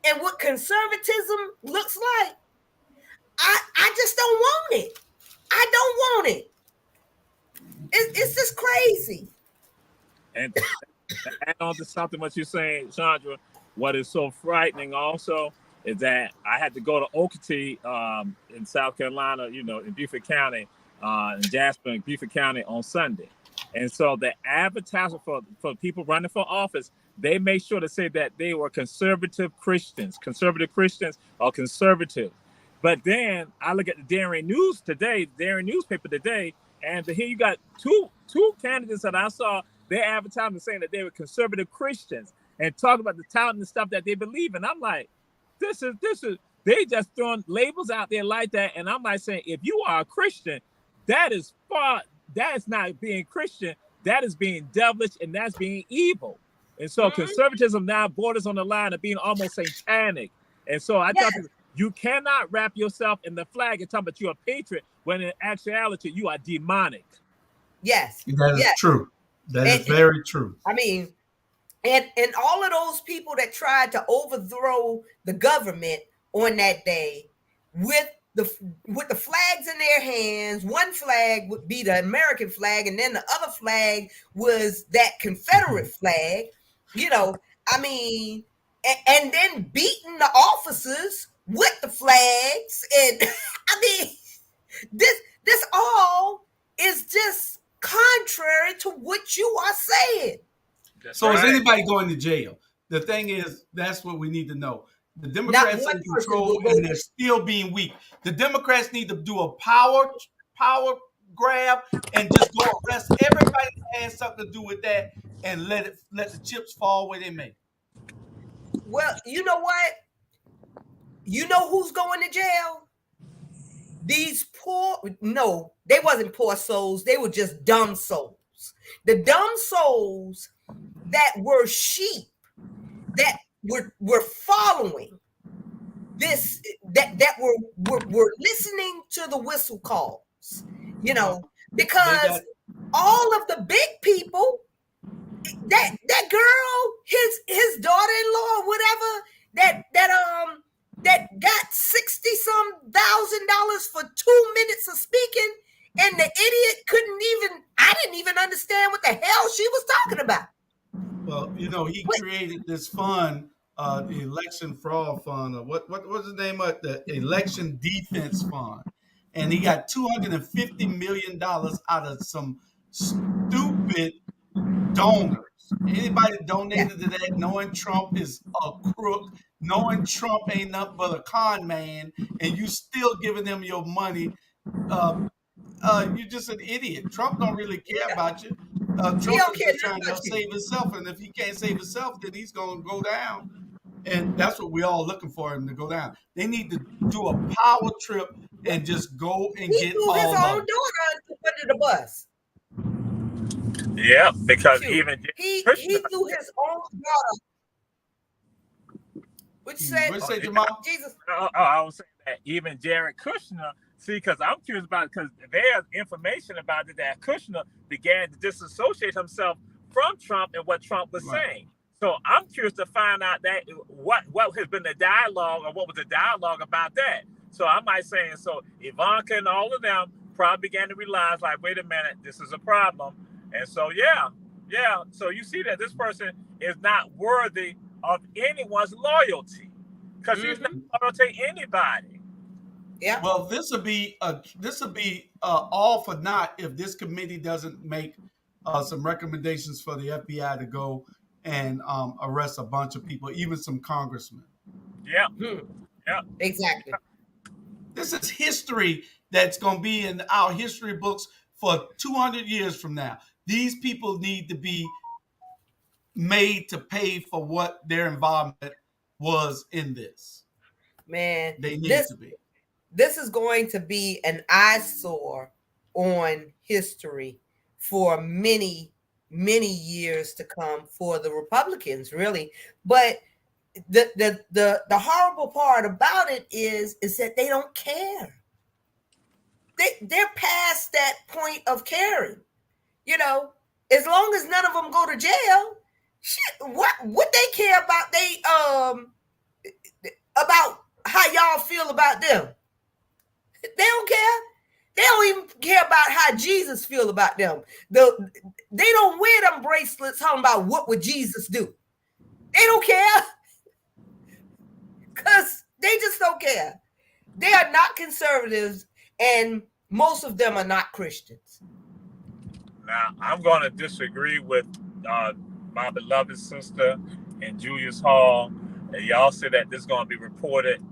and what conservatism looks like, I just don't want it. I don't want it. It's just crazy. And to add on to something what you're saying, Chandra, what is so frightening also is that I had to go to Okeechobee in South Carolina, in Beaufort County, in Jasper and Beaufort County on Sunday. And so the advertisement for people running for office, they made sure to say that they were conservative Christians or conservative. But then I look at the Darien newspaper today, and here you got two candidates that I saw, their advertisement saying that they were conservative Christians and talk about the talent and stuff that they believe in. I'm like, this is they just throwing labels out there like that. And I'm like saying, if you are a Christian, that is not being Christian, that is being devilish, and that's being evil. And so conservatism now borders on the line of being almost satanic. And so I thought you cannot wrap yourself in the flag and talk about you're a patriot when in actuality you are demonic. Yes. That is true. That is very true. I mean, And all of those people that tried to overthrow the government on that day with the with the flags in their hands. One flag would be the American flag, and then the other flag was that Confederate flag. You know, I mean, and then beating the officers with the flags, and I mean, this all is just contrary to what you are saying. That's So is right. anybody going to jail? The thing is, that's what we need to know. The Not Democrats are one in person will control, go. and they're still being weak. The Democrats need to do a power grab and just go arrest everybody that has something to do with that, and let the chips fall where they may. Well, you know what? You know who's going to jail? These poor, no, they wasn't poor souls. They were just dumb souls. The dumb souls that were sheep that were following this, that were listening to the whistle calls, you Well, know, they because got all of the big people, that girl, his daughter-in-law, whatever, that got 60 some $1,000 for 2 minutes of speaking, and the idiot couldn't even, I didn't even understand what the hell she was talking about. well, he What? created this fund, the election fraud fund, or what was the name of the election defense fund, and he got $250 million out of some stupid donors. Anybody Yeah, donated to that, knowing Trump is a crook, knowing Trump ain't nothing but a con man, and you still giving them your money. Uh, you're just an idiot. Trump don't really care yeah. about you. He Trump don't is care just nothing trying to about help you. save himself, and if he can't save himself, then he's going to go down. And that's what we're all looking for him to go down. They need to do a power trip and just go and He get threw his all own of them. daughter under the bus. Yeah, because Shoot, even he Kushner. threw his own daughter. Which said, What you Oh, say, yeah. Jamal? Jesus. I was saying that even Jared Kushner, see, because I'm curious about because there's information about it that Kushner began to disassociate himself from Trump and what Trump was Right. saying. So I'm curious to find out that what has been the dialogue or what was the dialogue about that. So I might say, so Ivanka and all of them probably began to realize, like, wait a minute, this is a problem. And so yeah. So you see that this person is not worthy of anyone's loyalty because he's not Mm-hmm. loyal to anybody. Yeah. Well, this will be all for naught if this committee doesn't make some recommendations for the FBI to go and arrest a bunch of people, even some congressmen. Yeah, Hmm. yeah, Exactly. This is history that's going to be in our history books for 200 years from now. These people need to be made to pay for what their involvement was in this. Man, They need this to be. this is going to be an eyesore on history for many years to come for the Republicans, really. But the horrible part about it is that they don't care. They're past that point of caring. You know, as long as none of them go to jail, shit, what they care about, they about how y'all feel about them. They don't care. They don't even care about how Jesus feel about them. They don't wear them bracelets talking about what would Jesus do. They don't care because they just don't care. They are not conservatives, and most of them are not Christians. Now, I'm going to disagree with uh, my beloved sister and Julius Hall. And y'all say that this is going to be reported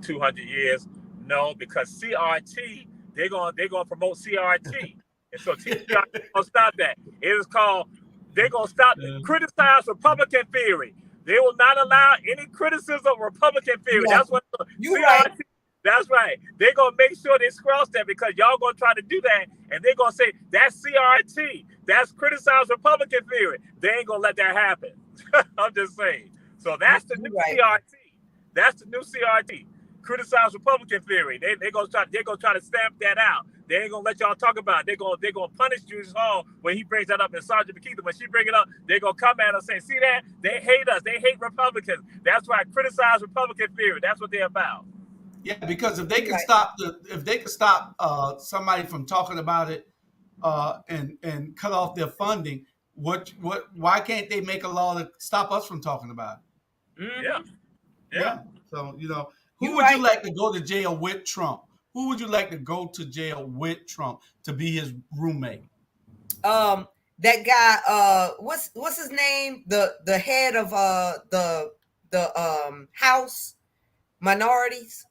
200 years. No, because CRT, they're going to promote CRT. And so TCRT going to stop that. It is called, they're going to stop, criticize Republican theory. They will not allow any criticism of Republican theory. Yeah, That's what you're right. CRT. That's right. They're gonna make sure they squelch that because y'all gonna try to do that, and they're gonna say that's CRT. That's criticize Republican theory. They ain't gonna let that happen. I'm just saying. So that's the new You're right. CRT. That's the new CRT. Criticize Republican theory. They're gonna try to stamp that out. They ain't gonna let y'all talk about it. They're gonna punish Julius Hall when he brings that up, and Sergeant McKeithen when she bring it up. They're gonna come at us saying, "See that? They hate us. They hate Republicans. That's why I criticize Republican theory. That's what they're about." Yeah, because if they You're can right. stop somebody from talking about it and cut off their funding, why can't they make a law to stop us from talking about it? Yeah, Mm-hmm. yeah. Yeah. So, who You're would you right. like to go to jail with Trump? Who would you like to go to jail with Trump to be his roommate? Um, that guy, what's his name? The head of the House minorities.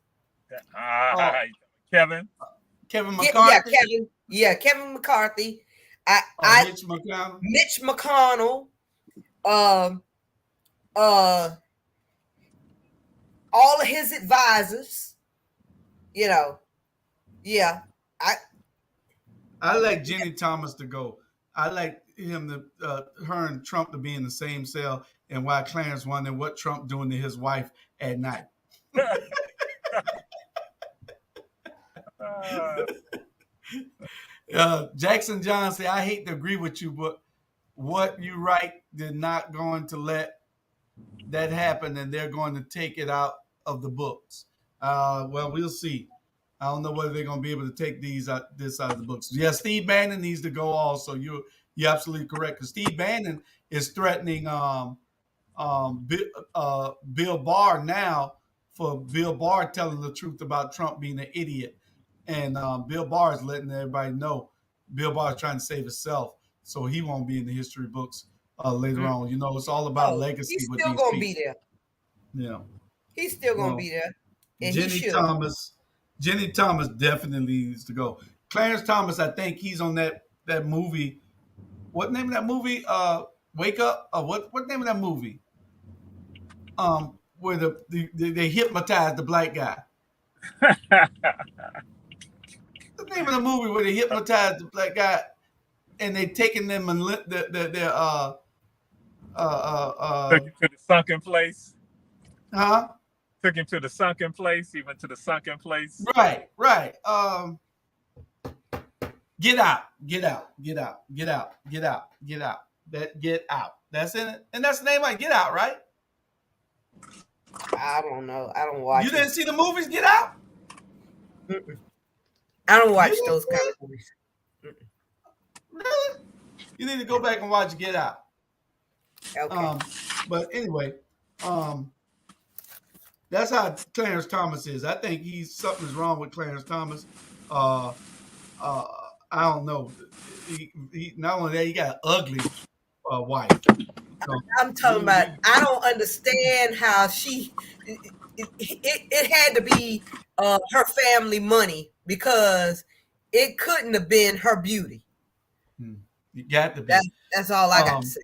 Oh, Kevin. Kevin Yeah, McCarthy? Kevin. Yeah, Kevin McCarthy. I Mitch McConnell? Mitch McConnell. Um, uh, all of his advisors. You know, yeah. I I like Jenny Thomas to go. I like him her and Trump to be in the same cell, and why Clarence wondering what Trump doing to his wife at night. uh, Jackson John said, "I hate to agree with you, but what you write, they're not going to let that happen, and they're going to take it out of the books." Well, we'll see. I don't know whether they're going to be able to take this out of the books. Yeah, Steve Bannon needs to go also. You're absolutely correct, because Steve Bannon is threatening Bill Barr now, for Bill Barr telling the truth about Trump being an idiot, and Bill Barr is letting everybody know Bill Barr is trying to save himself, so he won't be in the history books later mm, on. It's all about oh, legacy he's with still these gonna be people. there. Yeah. He's still gonna Well, be there, and he Jenny should. Thomas, Jenny Thomas definitely needs to go. Clarence Thomas, I think he's on that movie. What name of that movie? Wake Up. What name of that movie? Where they hypnotize the black guy. The name of the movie where they hypnotize the black guy and they taking them and their Took him to the sunken place. huh? Took him to the sunken place. He went to the sunken place. Right. Get out, get out, get out, get out, get out, get out. That Get Out. That's in it, and that's the name of it. Get Out, right? I don't know. I don't You watch didn't them. see the movies Get Out? Mm-mm. I don't You watch didn't those see kind it? of movies. Mm-mm. Really? You need to go back and watch Get Out. Okay. Um, but anyway, um, that's how Clarence Thomas is. I think something's wrong with Clarence Thomas. Uh, uh, I don't know. He not only that, he got an ugly wife. So I'm talking about. I don't understand how it had to be her family money because it couldn't have been her beauty. you got to That's be. that's all I got to Um, say.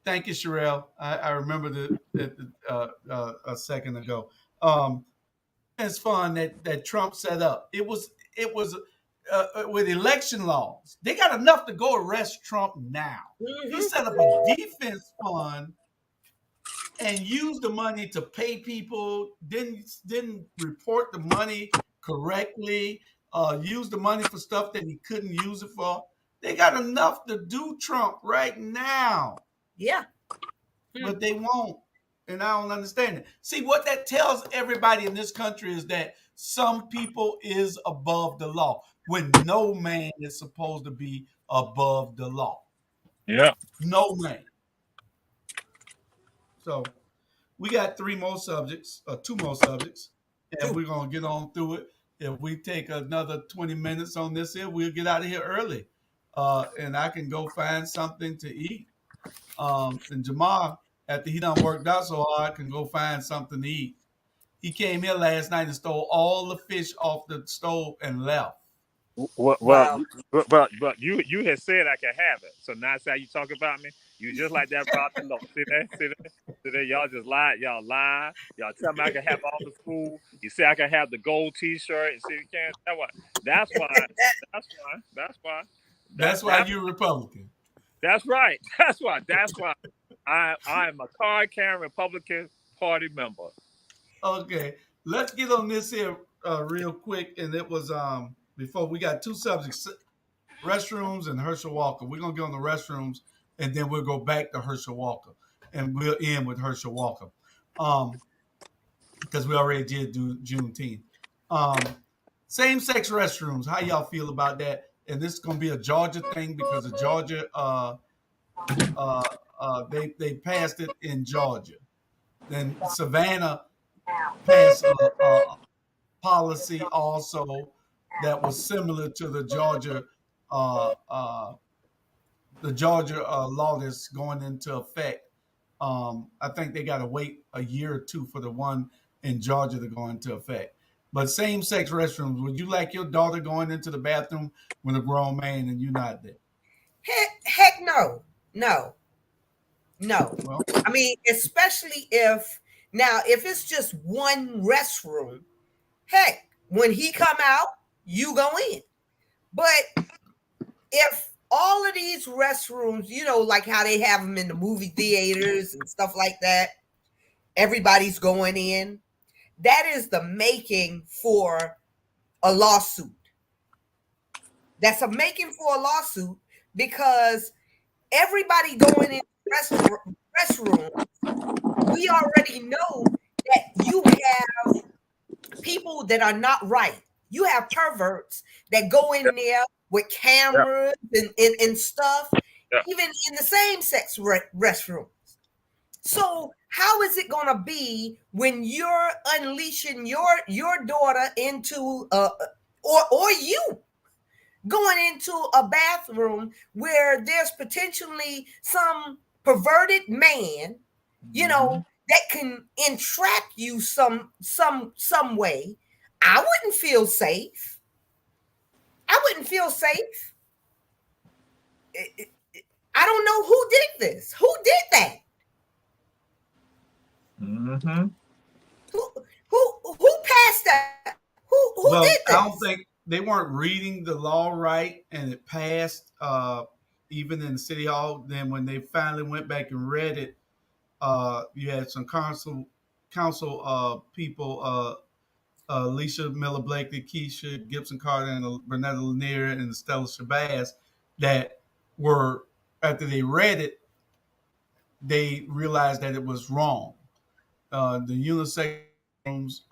Thank you, Sherelle. I remember a second ago. Um, it's fun that Trump set up. It was with election laws. They got enough to go arrest Trump now. He Hmm. set up a defense fund and used the money to pay people. Didn't report the money correctly. Used the money for stuff that he couldn't use it for. They got enough to do Trump right now, Yeah. but they won't. And I don't understand it. See, what that tells everybody in this country is that some people is above the law when no man is supposed to be above the law. Yeah. No man. So we got two more subjects, and Two. we're gonna get on through it. If we take another 20 minutes on this here, we'll get out of here early. And I can go find something to eat. And Jamal, after he done worked out so hard, can go find something to eat. He came here last night and stole all the fish off the stove and left. Well, well, Wow. but you had said I could have it. So now see how you talk about me. You just like that Rob the Lord. See that? See that? Y'all just lie. Y'all lie. Y'all tell me I can have all the food. You say I can have the gold T-shirt. And see you can't. That's why. That's why. That's why. That's why. That's why you're a Republican. That's right. That's why. That's why. I am a card carrying Republican Party member. Okay, let's get on this here real quick. And it was before we got two subjects: restrooms and Herschel Walker. We're gonna get on the restrooms, and then we'll go back to Herschel Walker, and we'll end with Herschel Walker, um, because we already did do Juneteenth. Um, Same-sex restrooms. How y'all feel about that? And this is gonna be a Georgia thing because of Georgia. They passed it in Georgia. Then Savannah passed a policy also that was similar to uh, uh, the Georgia law that's going into effect. I think they got to wait a year or two for the one in Georgia to go into effect. But same-sex restrooms. Would you like your daughter going into the bathroom with a grown man and you not there? Heck no. No. No. Well, I mean, especially if it's just one restroom, heck, when he come out, you go in. But if all of these restrooms, like how they have them in the movie theaters and stuff like that, everybody's going in, that is the making for a lawsuit. That's a making for a lawsuit because everybody going in restrooms, we already know that you have people that are not right. You have perverts that go in there with Yeah. cameras and stuff, Yeah. even in the same sex restrooms. So how is it going to be when you're unleashing your daughter into or you going into a bathroom where there's potentially some perverted man, that can entrap you some way? I wouldn't feel safe. I wouldn't feel safe. I don't know who did this. Who did that? Mm-hmm. Who passed that? Who did well, I don't this? think they weren't reading the law right, and it passed even in City Hall. Then when they finally went back and read it, you had some council people, Alicia Miller Blakely, Keisha Gibson Carter, and Bernetta Lanier and Stella Shabazz, that were, after they read it, they realized that it was wrong. The unisex rooms,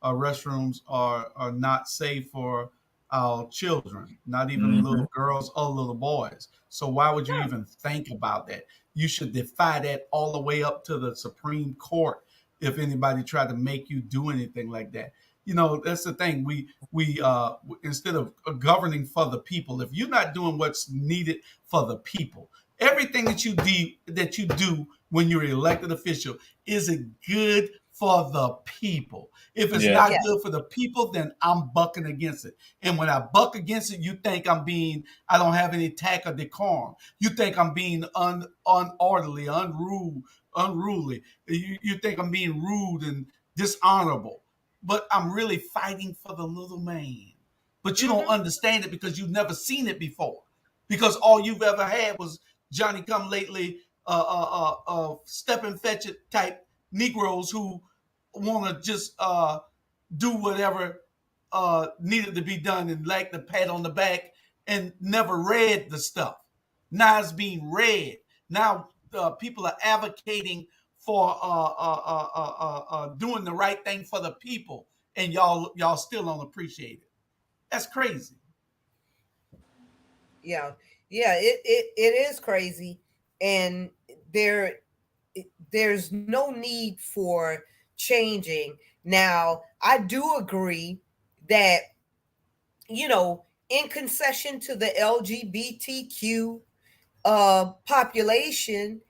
restrooms are not safe for our children, not even Mm-hmm. little girls or little boys. So why would you even think about that? You should defy that all the way up to the Supreme Court if anybody tried to make you do anything like that. That's the thing. We instead of governing for the people, if you're not doing what's needed for the people, everything that you do when you're an elected official, is it good for the people? If it's Yeah. not Yeah. good for the people, then I'm bucking against it. And when I buck against it, you think I don't have any tact or decorum. You think I'm being unorderly, unruly. You think I'm being rude and dishonorable. But I'm really fighting for the little man. But you don't Mm-hmm. understand it because you've never seen it before. Because all you've ever had was Johnny come lately, step and fetch it type Negroes who want to just do whatever needed to be done and like the pat on the back and never read the stuff. Now it's being read. Now people are advocating for doing the right thing for the people, and y'all still don't appreciate it. That's crazy. Yeah. Yeah, it is crazy. And there there's no need for changing. Now, I do agree that, in concession to the LGBTQ population,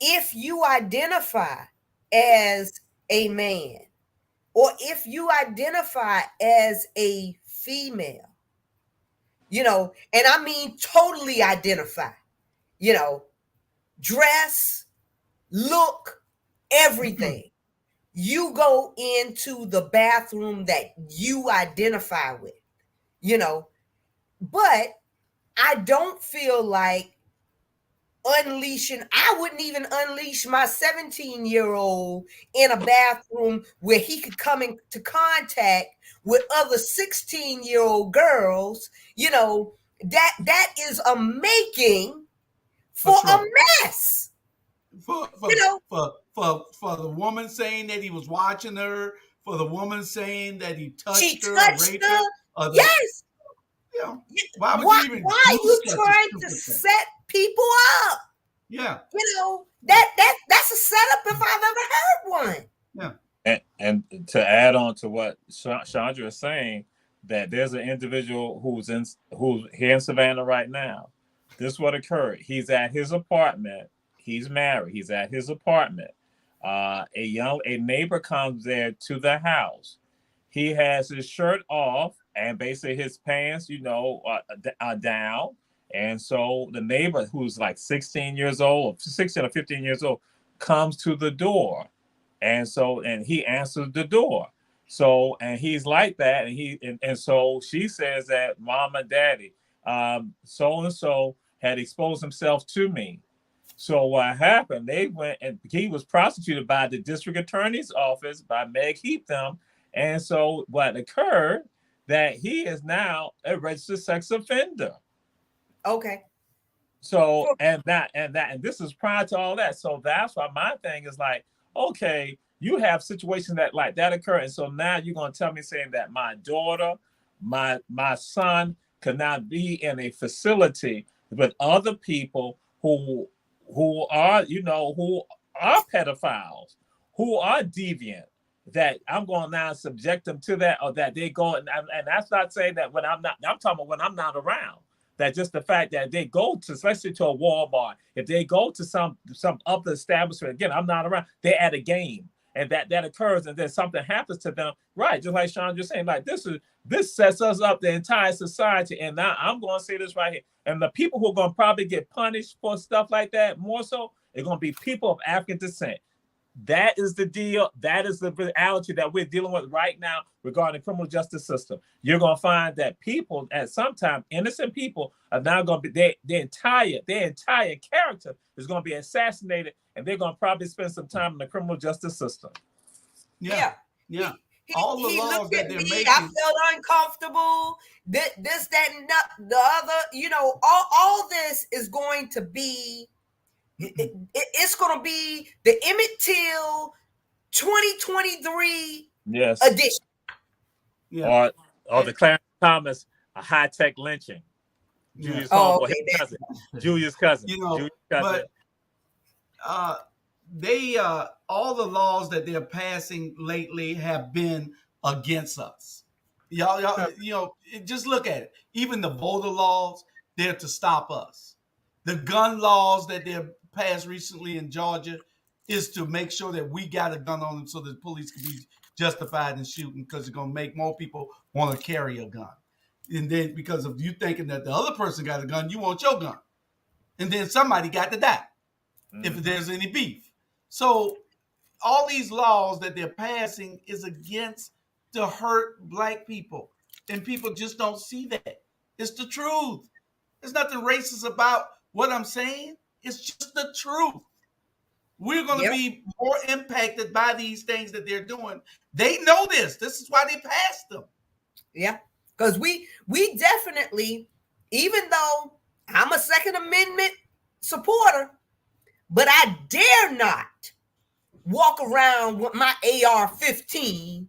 if you identify as a man or if you identify as a female, and I mean totally identify, you know, dress, look, everything. You go into the bathroom that you identify with, you know, but I don't feel like I wouldn't even unleash my 17-year-old in a bathroom where he could come into contact with other 16-year-old girls, that is a making for a mess. For the woman saying that he was watching her, for the woman saying that he She touched her or touched raped her, her. or that, Yes. why would Why you even are do you such a trying to stupid thing? set people up? Yeah. That's a setup if I've ever heard one. Yeah. And to add on to what Chandra is saying, that there's an individual who's here in Savannah right now. This is what occurred. He's at his apartment. He's married. He's at his apartment. A neighbor comes there to the house. He has his shirt off and basically his pants, are down. And so the neighbor, who's like 16 years old, 16 or 15 years old, comes to the door. And he answers the door. So, and he's like that. And so she says that mom and daddy, so-and-so had exposed himself to me. So what happened, they went and he was prosecuted by the district attorney's office, by Meg Heatham. And so what occurred, that he is now a registered sex offender. Okay. So, and this is prior to all that. So that's why my thing is like, okay, you have situations that occur. And so now you're going to tell me saying that my daughter, my son could not be in a facility with other people who are, who are pedophiles, who are deviant, that I'm going to now subject them to that, or that they go, and that's not saying that when I'm talking about when I'm not around. That just the fact that they go to, especially to a Walmart, if they go to some other establishment, again, I'm not around, they're at a game. And that occurs, and then something happens to them, right? Just like Sean just saying, like this sets us up, the entire society. And now I'm going to say this right here. And the people who are going to probably get punished for stuff like that, more so, are going to be people of African descent. That is the deal. That is the reality that we're dealing with right now regarding the criminal justice system. You're going to find that people, at some time, innocent people, are now going to be, their entire character is going to be assassinated, and they're going to probably spend some time in the criminal justice system. Yeah. All the laws that they're making. I felt uncomfortable. This, that, and the other. All this is going to be. It's going to be the Emmett Till 2023 edition. Yeah. Or the Clarence Thomas high-tech lynching. Julius cousin. Julius cousin. But they all the laws that they're passing lately have been against us. Y'all, just look at it. Even the voter laws, they're to stop us. The gun laws that they're passed recently in Georgia is to make sure that we got a gun on them so that the police can be justified in shooting, because it's going to make more people want to carry a gun. And then because of you thinking that the other person got a gun, you want your gun. And then somebody got to die if there's any beef. So all these laws that they're passing is against to hurt black people. And people just don't see that. It's the truth. There's nothing racist about what I'm saying. It's just the truth. We're going to be more impacted by these things that they're doing. They know this. This is why they passed them. Yeah, because we definitely, even though I'm a Second Amendment supporter, but I dare not walk around with my AR-15,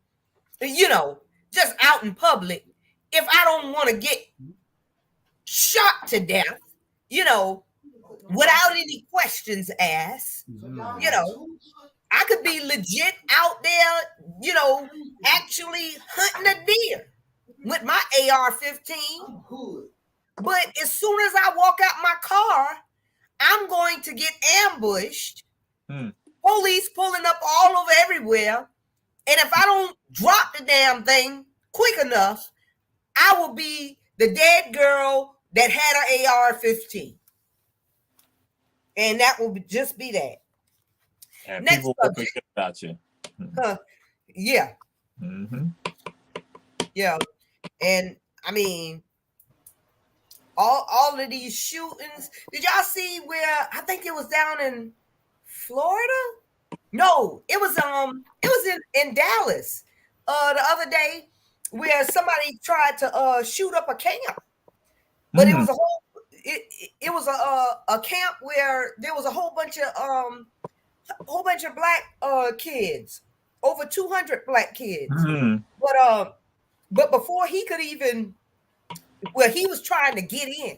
just out in public if I don't want to get shot to death, without any questions asked. I could be legit out there, actually hunting a deer with my AR-15. But as soon as I walk out my car, I'm going to get ambushed. Police pulling up all over everywhere. And if I don't drop the damn thing quick enough, I will be the dead girl that had an AR-15. And that will just be that. And next people will forget about you. Yeah. Mm-hmm. Yeah. And I mean, all of these shootings. Did y'all see where, I think it was down in Florida? No, it was in Dallas the other day. where somebody tried to shoot up a camp, but it Mm. was a it was a camp where there was a whole bunch of black kids, over 200 black kids. Mm. But before he could even, well, he was trying to get in,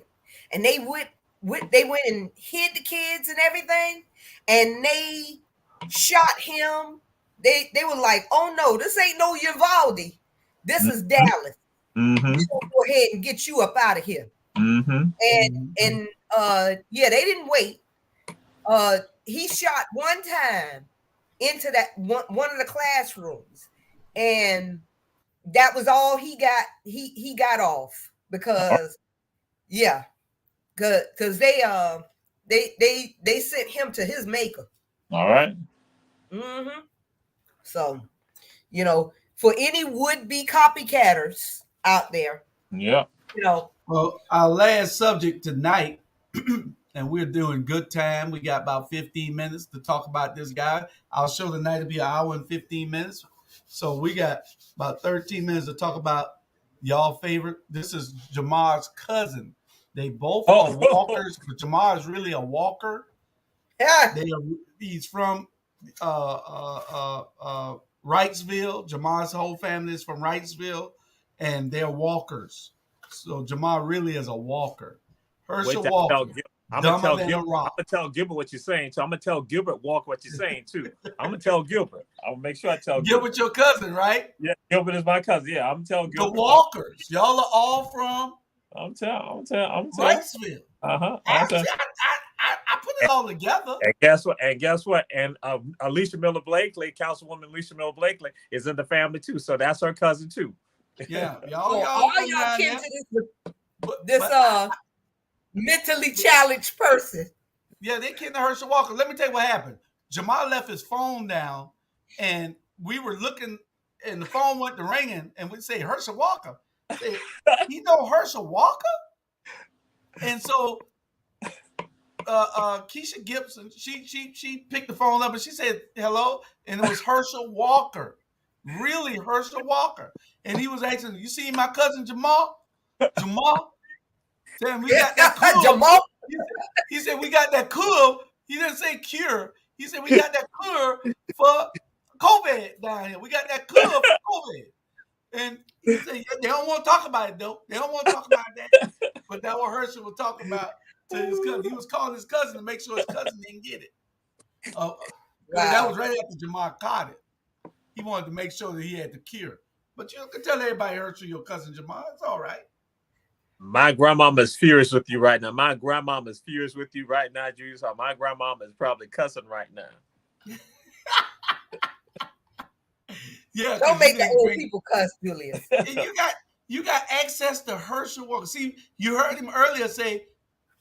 and they went and hid the kids and everything, and they shot him. They were like, "Oh no, this ain't no Uvalde. This is Dallas. Mm-hmm. We're gonna go ahead and get you up out of here." Mm-hmm. And yeah, they didn't wait. He shot one time into that one of the classrooms, and that was all he got. He got off because yeah, because they sent him to his maker. All right. Mm-hmm. So, for any would-be copycatters out there, Yeah. Well, our last subject tonight, and we're doing good time. We got about 15 minutes to talk about this guy. Our show tonight will be an hour and 15 minutes. So we got about 13 minutes to talk about y'all favorite. This is Jamar's cousin. They both are walkers, but Jamar is really a walker. yeah, He's from Wrightsville. Jamar's whole family is from Wrightsville, and they're walkers. So Jamar really is a walker. Herschel Walker, dumber than a rock. I'm gonna tell Gilbert what you're saying. So I'm gonna tell Gilbert Walker what you're saying too. I'm gonna tell Gilbert. I'll make sure I tell Gilbert, your cousin, right? Yeah, Gilbert is my cousin. Yeah, I'm telling The Gilbert. walkers. Y'all are all from I'm telling. Wrightsville. Actually, I put it all together. And guess what? And Alicia Miller Blakely, Councilwoman Alicia Miller Blakely, is in the family too. So that's her cousin too. Yeah, all y'all kin to this but mentally challenged person. Yeah, they kin to Herschel Walker. Let me tell you what happened. Jamal left his phone down, and we were looking, and the phone went to ringing, and we say Herschel Walker. Say, you know Herschel Walker? And so Keisha Gibson, she picked the phone up and she said hello, and it was Herschel Walker, really Herschel Walker, and he was asking, "You see my cousin Jamal? Jamal, saying we got that club." Jamal. He said we got that club. He didn't say cure. He said we got that cure for COVID down here. We got that cure for COVID. And he said, yeah, they don't want to talk about it though. They don't want to talk about that. But that's what Herschel was talking about to his cousin. He was calling his cousin to make sure his cousin didn't get it. Wow. That was right after Jamal caught it. He wanted to make sure that he had the cure. But you can tell everybody Herschel your cousin Jamal. It's all right. My grandmama is furious with you right now. My grandmama is furious with you right now, Julius. My grandmama is probably cussing right now. Yeah, don't make the old people cuss, Julius. You got access to Herschel Walker. See, you heard him earlier say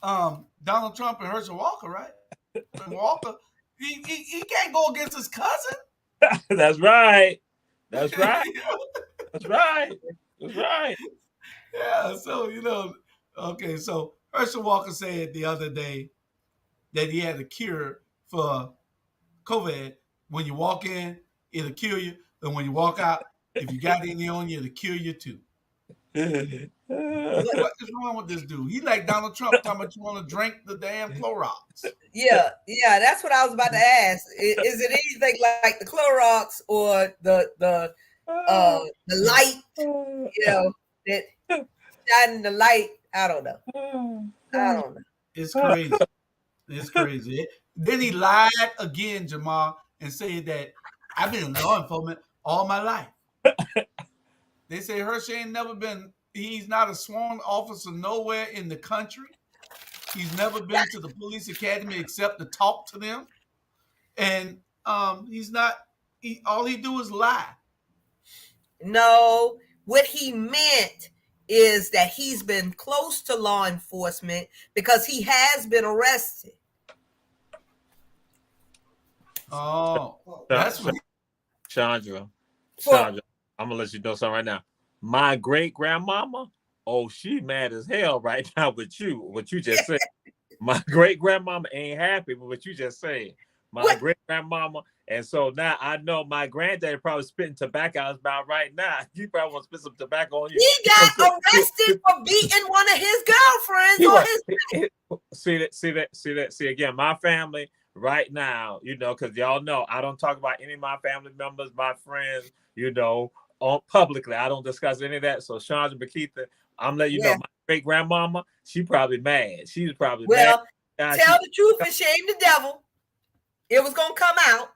Donald Trump and Herschel Walker, right? And Walker, he can't go against his cousin. That's right. That's right. That's right. That's right. Yeah, so okay, so Herschel Walker said the other day that he had a cure for COVID. When you walk in, it'll kill you. And when you walk out, if you got any on you, it'll kill you too. What is wrong with this dude? He like Donald Trump talking about you want to drink the damn Clorox. Yeah, that's what I was about to ask. Is it anything like the Clorox or the light? That shining the light. I don't know. It's crazy. It's crazy. Then he lied again, Jamal, and said that I've been in law enforcement all my life. They say Herschel ain't never been, he's not a sworn officer nowhere in the country. He's never been to the police academy except to talk to them. And all he do is lie. No, what he meant is that he's been close to law enforcement because he has been arrested. Oh, that's what. Chandra, I'm gonna let you know something right now. My great grandmama, she mad as hell right now with you. What you just said. My great grandmama ain't happy with what you just said. my great grandmama. And so now I know my granddaddy probably spitting tobacco out his mouth right now. He probably want to spit some tobacco on you. He got arrested for beating one of his girlfriends on his. See again, my family right now, because y'all know I don't talk about any of my family members, my friends, publicly. I don't discuss any of that. So Chandra Bakita, I'm letting you know, my great grandmama, she probably mad. She's probably mad. Tell the truth and shame the devil. It was gonna come out.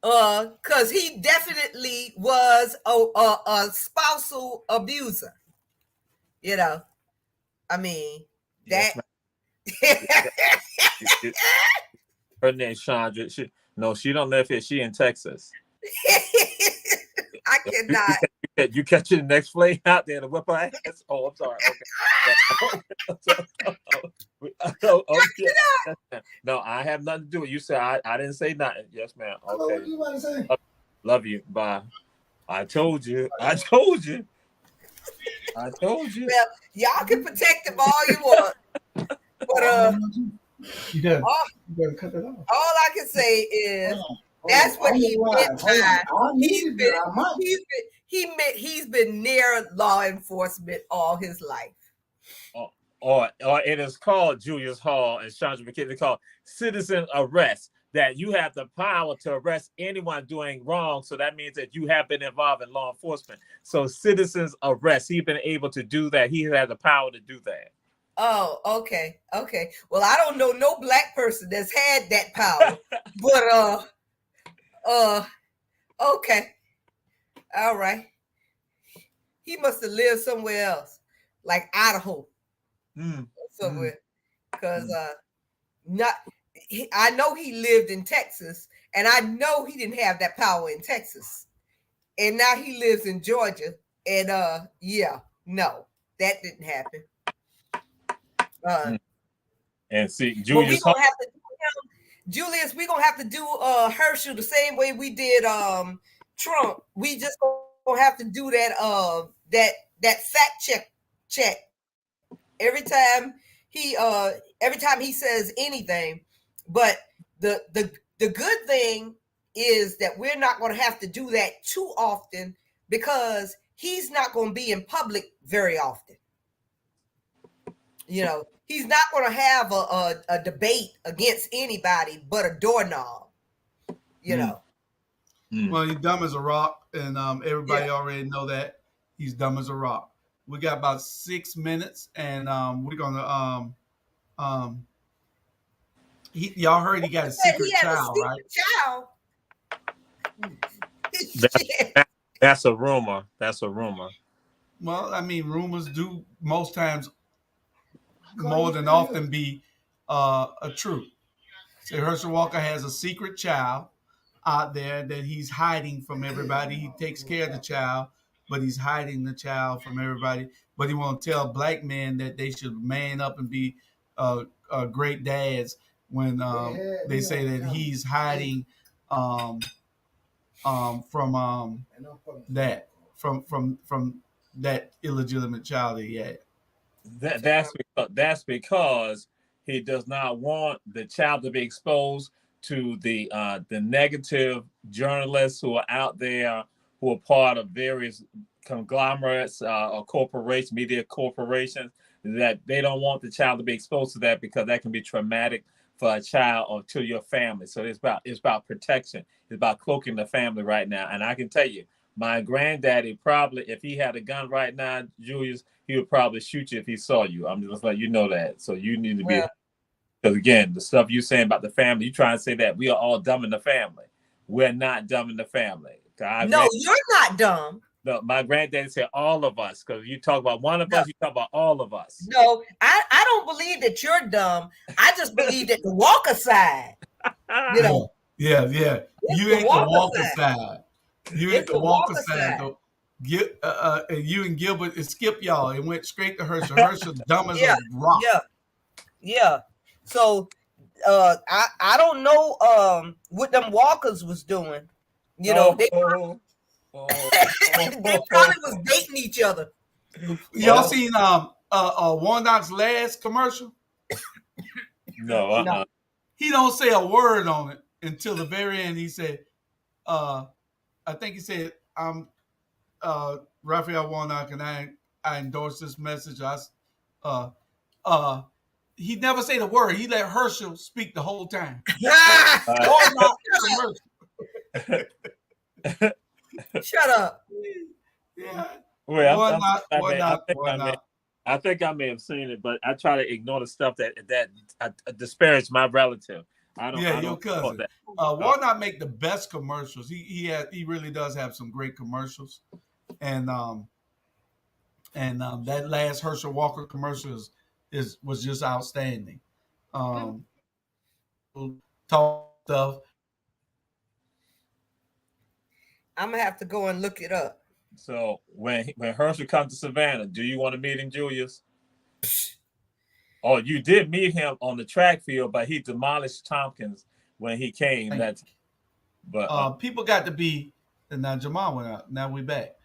Because he definitely was a spousal abuser. I mean, that. Her name's Chandra. She don't live here. She in Texas. I cannot. You catch the next flame out there to whip her ass? Oh, I'm sorry. Okay. No, I have nothing to do with it. You said I didn't say nothing. Yes, ma'am. Okay. What do you want to say? Love you. Bye. I told you. Well, y'all can protect him all you want. But you gotta cut it off. All I can say is that's what he meant by he's been near law enforcement all his life. Or it is called Julius Hall and Chandra McKinney called citizen arrest. That you have the power to arrest anyone doing wrong. So that means that you have been involved in law enforcement. So citizens arrest. He's been able to do that. He has the power to do that. Oh, okay. Well, I don't know no black person that's had that power. But okay. All right. He must have lived somewhere else, like Idaho. Somewhere. Because I know he lived in Texas, and I know he didn't have that power in Texas. And now he lives in Georgia. And no, that didn't happen. And see, Julius, Julius, we're gonna have to do Herschel the same way we did Trump. We just gonna have to do that that fact check every time he says anything. But the good thing is that we're not going to have to do that too often because he's not going to be in public very often. He's not going to have a debate against anybody but a doorknob. Well, he's dumb as a rock, and everybody already know that he's dumb as a rock. We got about 6 minutes, and we're gonna y'all heard he got a secret child, right? That's a rumor. Well, I mean, rumors do most times more than often be a truth. So Herschel Walker has a secret child out there that he's hiding from everybody. He takes care of the child, but he's hiding the child from everybody. But he won't tell black men that they should man up and be great dads when they say that he's hiding from that illegitimate child that he had. That's because he does not want the child to be exposed to the negative journalists who are out there, who are part of various conglomerates or corporations, media corporations, that they don't want the child to be exposed to that because that can be traumatic for a child or to your family. So it's about protection. It's about cloaking the family right now. And I can tell you, my granddaddy probably, if he had a gun right now, Julius, he would probably shoot you if he saw you. I'm just letting you know that. So you need to be, because again, the stuff you're saying about the family, you try and say that we are all dumb in the family. We're not dumb in the family. No, you're not dumb. No, my granddaddy said all of us, because you talk about one of us, you talk about all of us. No, I don't believe that you're dumb. I just believe that the Walker side. Yeah. You ain't the Walker side. You ain't the Walker side. You and Gilbert and Skip y'all. It went straight to Herschel. Herschel's dumb as a rock. Yeah. So I don't know what them Walkers was doing. They probably was dating each other. Y'all seen Warnock's last commercial? No. He don't say a word on it, until the very end. He said, uh, I think he said, I'm Raphael Warnock, and I endorse this message. Uh, uh, he never said a word. He let Herschel speak the whole time. Like Warnock commercial. Shut up. Yeah. Well, I think I may have seen it, but I try to ignore the stuff that disparage my relative. Yeah, I your don't support cousin. that. Warnock make the best commercials. He really does have some great commercials, and that last Herschel Walker commercial was just outstanding. Um, talk stuff. I'm gonna have to go and look it up. So when Herschel comes to Savannah, do you want to meet him, Julius? Oh, you did meet him on the track field, but he demolished Tompkins when he came. But people got to be. And now Jamal went out. Now we back.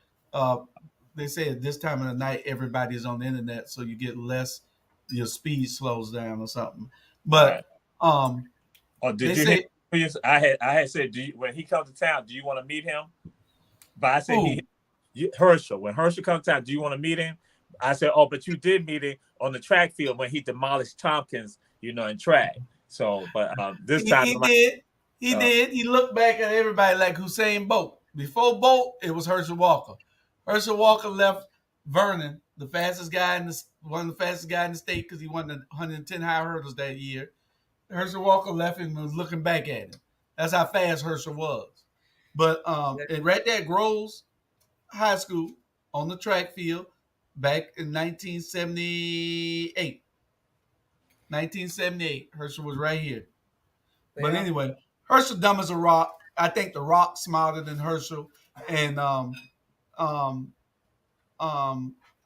They say at this time of the night everybody's on the internet, so you get less. Your speed slows down or something. But oh, did you hear? I had said, when he comes to town, do you want to meet him? But I said Herschel. When Herschel comes to town, do you want to meet him? I said, oh, but you did meet him on the track field when he demolished Tompkins, in track. So, but this time he did. He did. He looked back at everybody like Usain Bolt. Before Bolt, it was Herschel Walker. Herschel Walker left Vernon, one of the fastest guy in the state, because he won the 110 high hurdles that year. Herschel Walker left him and was looking back at him. That's how fast Herschel was. But and right there at Groves High School on the track field back in 1978. 1978, Herschel was right here. But anyway, Herschel dumb as a rock. I think the Rock smarter than Herschel, and I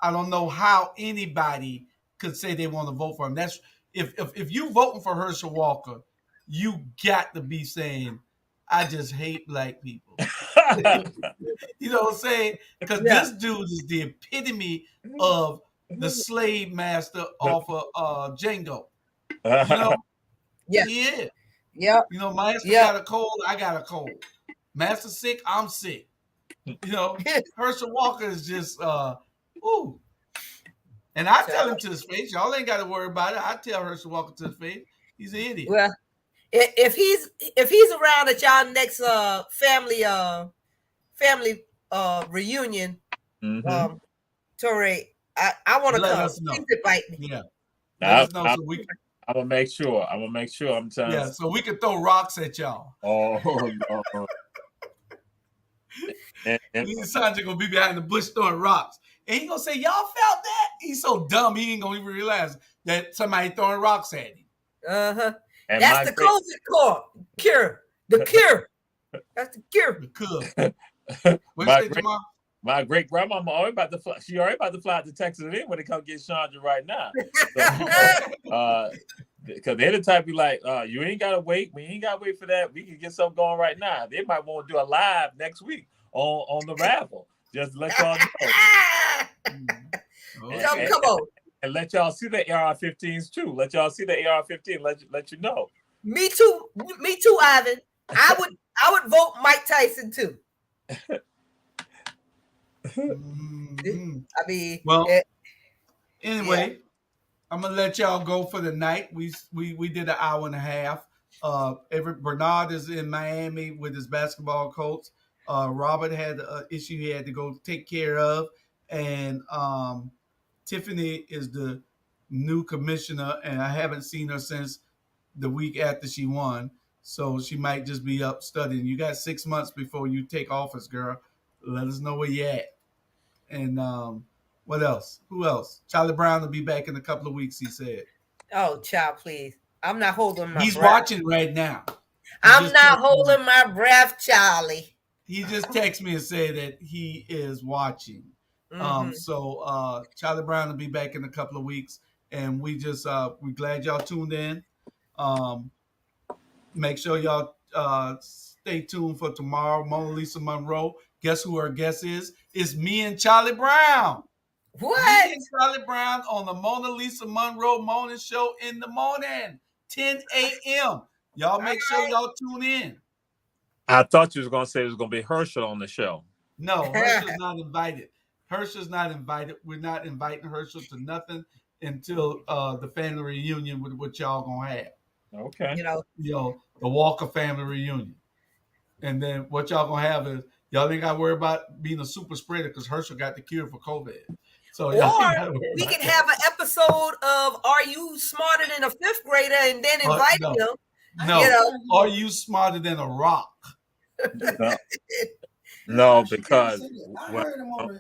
don't know how anybody could say they want to vote for him. That's if you voting for Herschel Walker, you got to be saying, I just hate black people. You know what I'm saying? Because this dude is the epitome of the slave master off of Django. You know? Yeah. He is. Yeah. You know, Master got a cold, I got a cold. Master sick, I'm sick. You know, Herschel Walker is just ooh. And I tell him to his face, y'all ain't got to worry about it. I tell Herschel Walker to his face, he's an idiot. Well, if he's around at y'all next family reunion, Torre, I want to come. Please invite me. Yeah. Let us know so we can. I'm gonna make sure. I'm telling. Yeah, so we can throw rocks at y'all. Oh no. and Sanjay gonna be behind the bush throwing rocks. And he gonna say, y'all felt that? He's so dumb he ain't gonna even realize that somebody throwing rocks at him. Uh-huh. That's the COVID cure. The cure. That's the cure. The cure. What you say, Jamal? My great grandmama already about to fly. She already about to fly to Texas and when they come get Chandra right now. Because they're the type be like, you ain't gotta wait. We ain't gotta wait for that. We can get something going right now. They might want to do a live next week on the Rabble. Just let y'all know. Come on. And let y'all see the AR-15s too. Let y'all see the AR-15. Let you know. Me too, Ivan. I would vote Mike Tyson too. I mean, anyway, I'm gonna let y'all go for the night. We did an hour and a half. Bernard is in Miami with his basketball coach. Robert had an issue he had to go take care of, and Tiffany is the new commissioner, and I haven't seen her since the week after she won. So she might just be up studying. You got 6 months before you take office, girl. Let us know where you at. And what else? Who else? Charlie Brown will be back in a couple of weeks, he said. Oh, child, please. I'm not holding my breath. He's watching right now. I'm not holding my breath, Charlie. He just texted me and said that he is watching. So Charlie Brown will be back in a couple of weeks. And we're glad y'all tuned in. Make sure y'all stay tuned for tomorrow. Mona Lisa Monroe. Guess who her guest is? It's me and Charlie Brown. What? Me and Charlie Brown on the Mona Lisa Monroe Morning Show in the morning, 10 a.m. Y'all make sure y'all tune in. I thought you was gonna say it was gonna be Herschel on the show. No, Herschel's not invited. Herschel's not invited. We're not inviting Herschel to nothing until the family reunion with what y'all gonna have. Okay. You know, The Walker family reunion. And then what y'all gonna have is y'all ain't gotta worry about being a super spreader because Herschel got the cure for COVID. So y'all ain't gotta or worry we about can that. have an episode of "Are You Smarter Than a Fifth Grader?" and then invite no. them. No, You know, are you smarter than a rock? No, because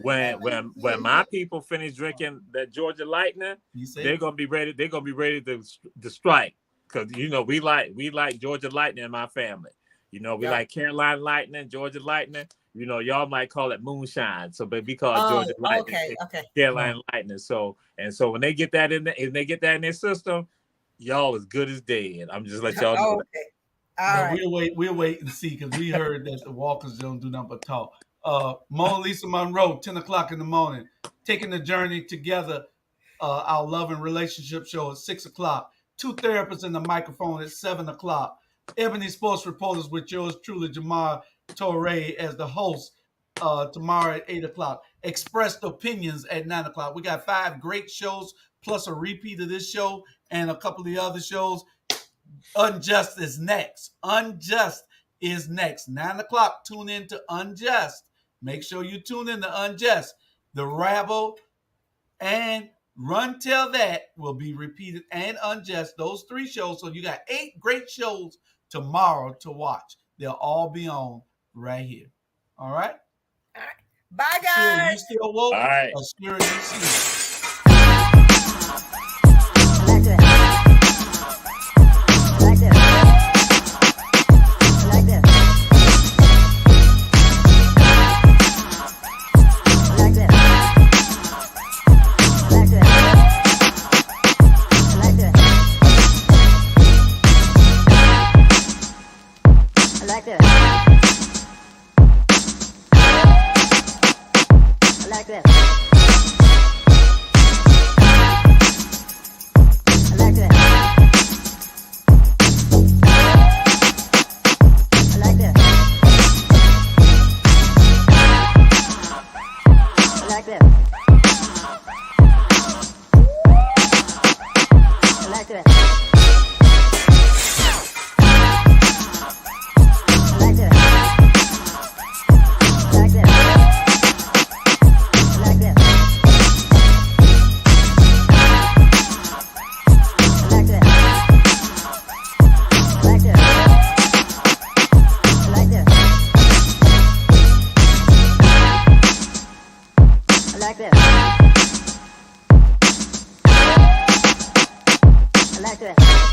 when my people finish drinking that Georgia Lightning, they're gonna be ready. They're gonna be ready to strike because we like Georgia Lightning in my family. We like Carolina Lightning, Georgia Lightning. Y'all might call it moonshine. So, but we call it Georgia Lightning, Carolina Lightning. So when they get that in, if they get that in their system, y'all as good as dead. I'm just let y'all know that. All right. We'll wait and see because we heard that the Walkers don't do nothing but talk. Mona Lisa Monroe, 10 o'clock in the morning, taking the journey together. Our love and relationship show at 6 o'clock. 2 therapists in the microphone at 7 o'clock. Ebony Sports Reporters with yours truly, Jamar Torre, as the host tomorrow at 8 o'clock. Expressed Opinions at 9 o'clock. We got 5 great shows plus a repeat of this show and a couple of the other shows. Unjust is next. Unjust is next. 9 o'clock. Tune in to Unjust. Make sure you tune in to Unjust. The Rabble and Run Tell That will be repeated, and Unjust. Those 3 shows. So you got 8 great shows tomorrow to watch. They'll all be on right here. All right? All right. Bye, guys. Spirit, you still woke? All right. Or Spirit, you sleep? I like that.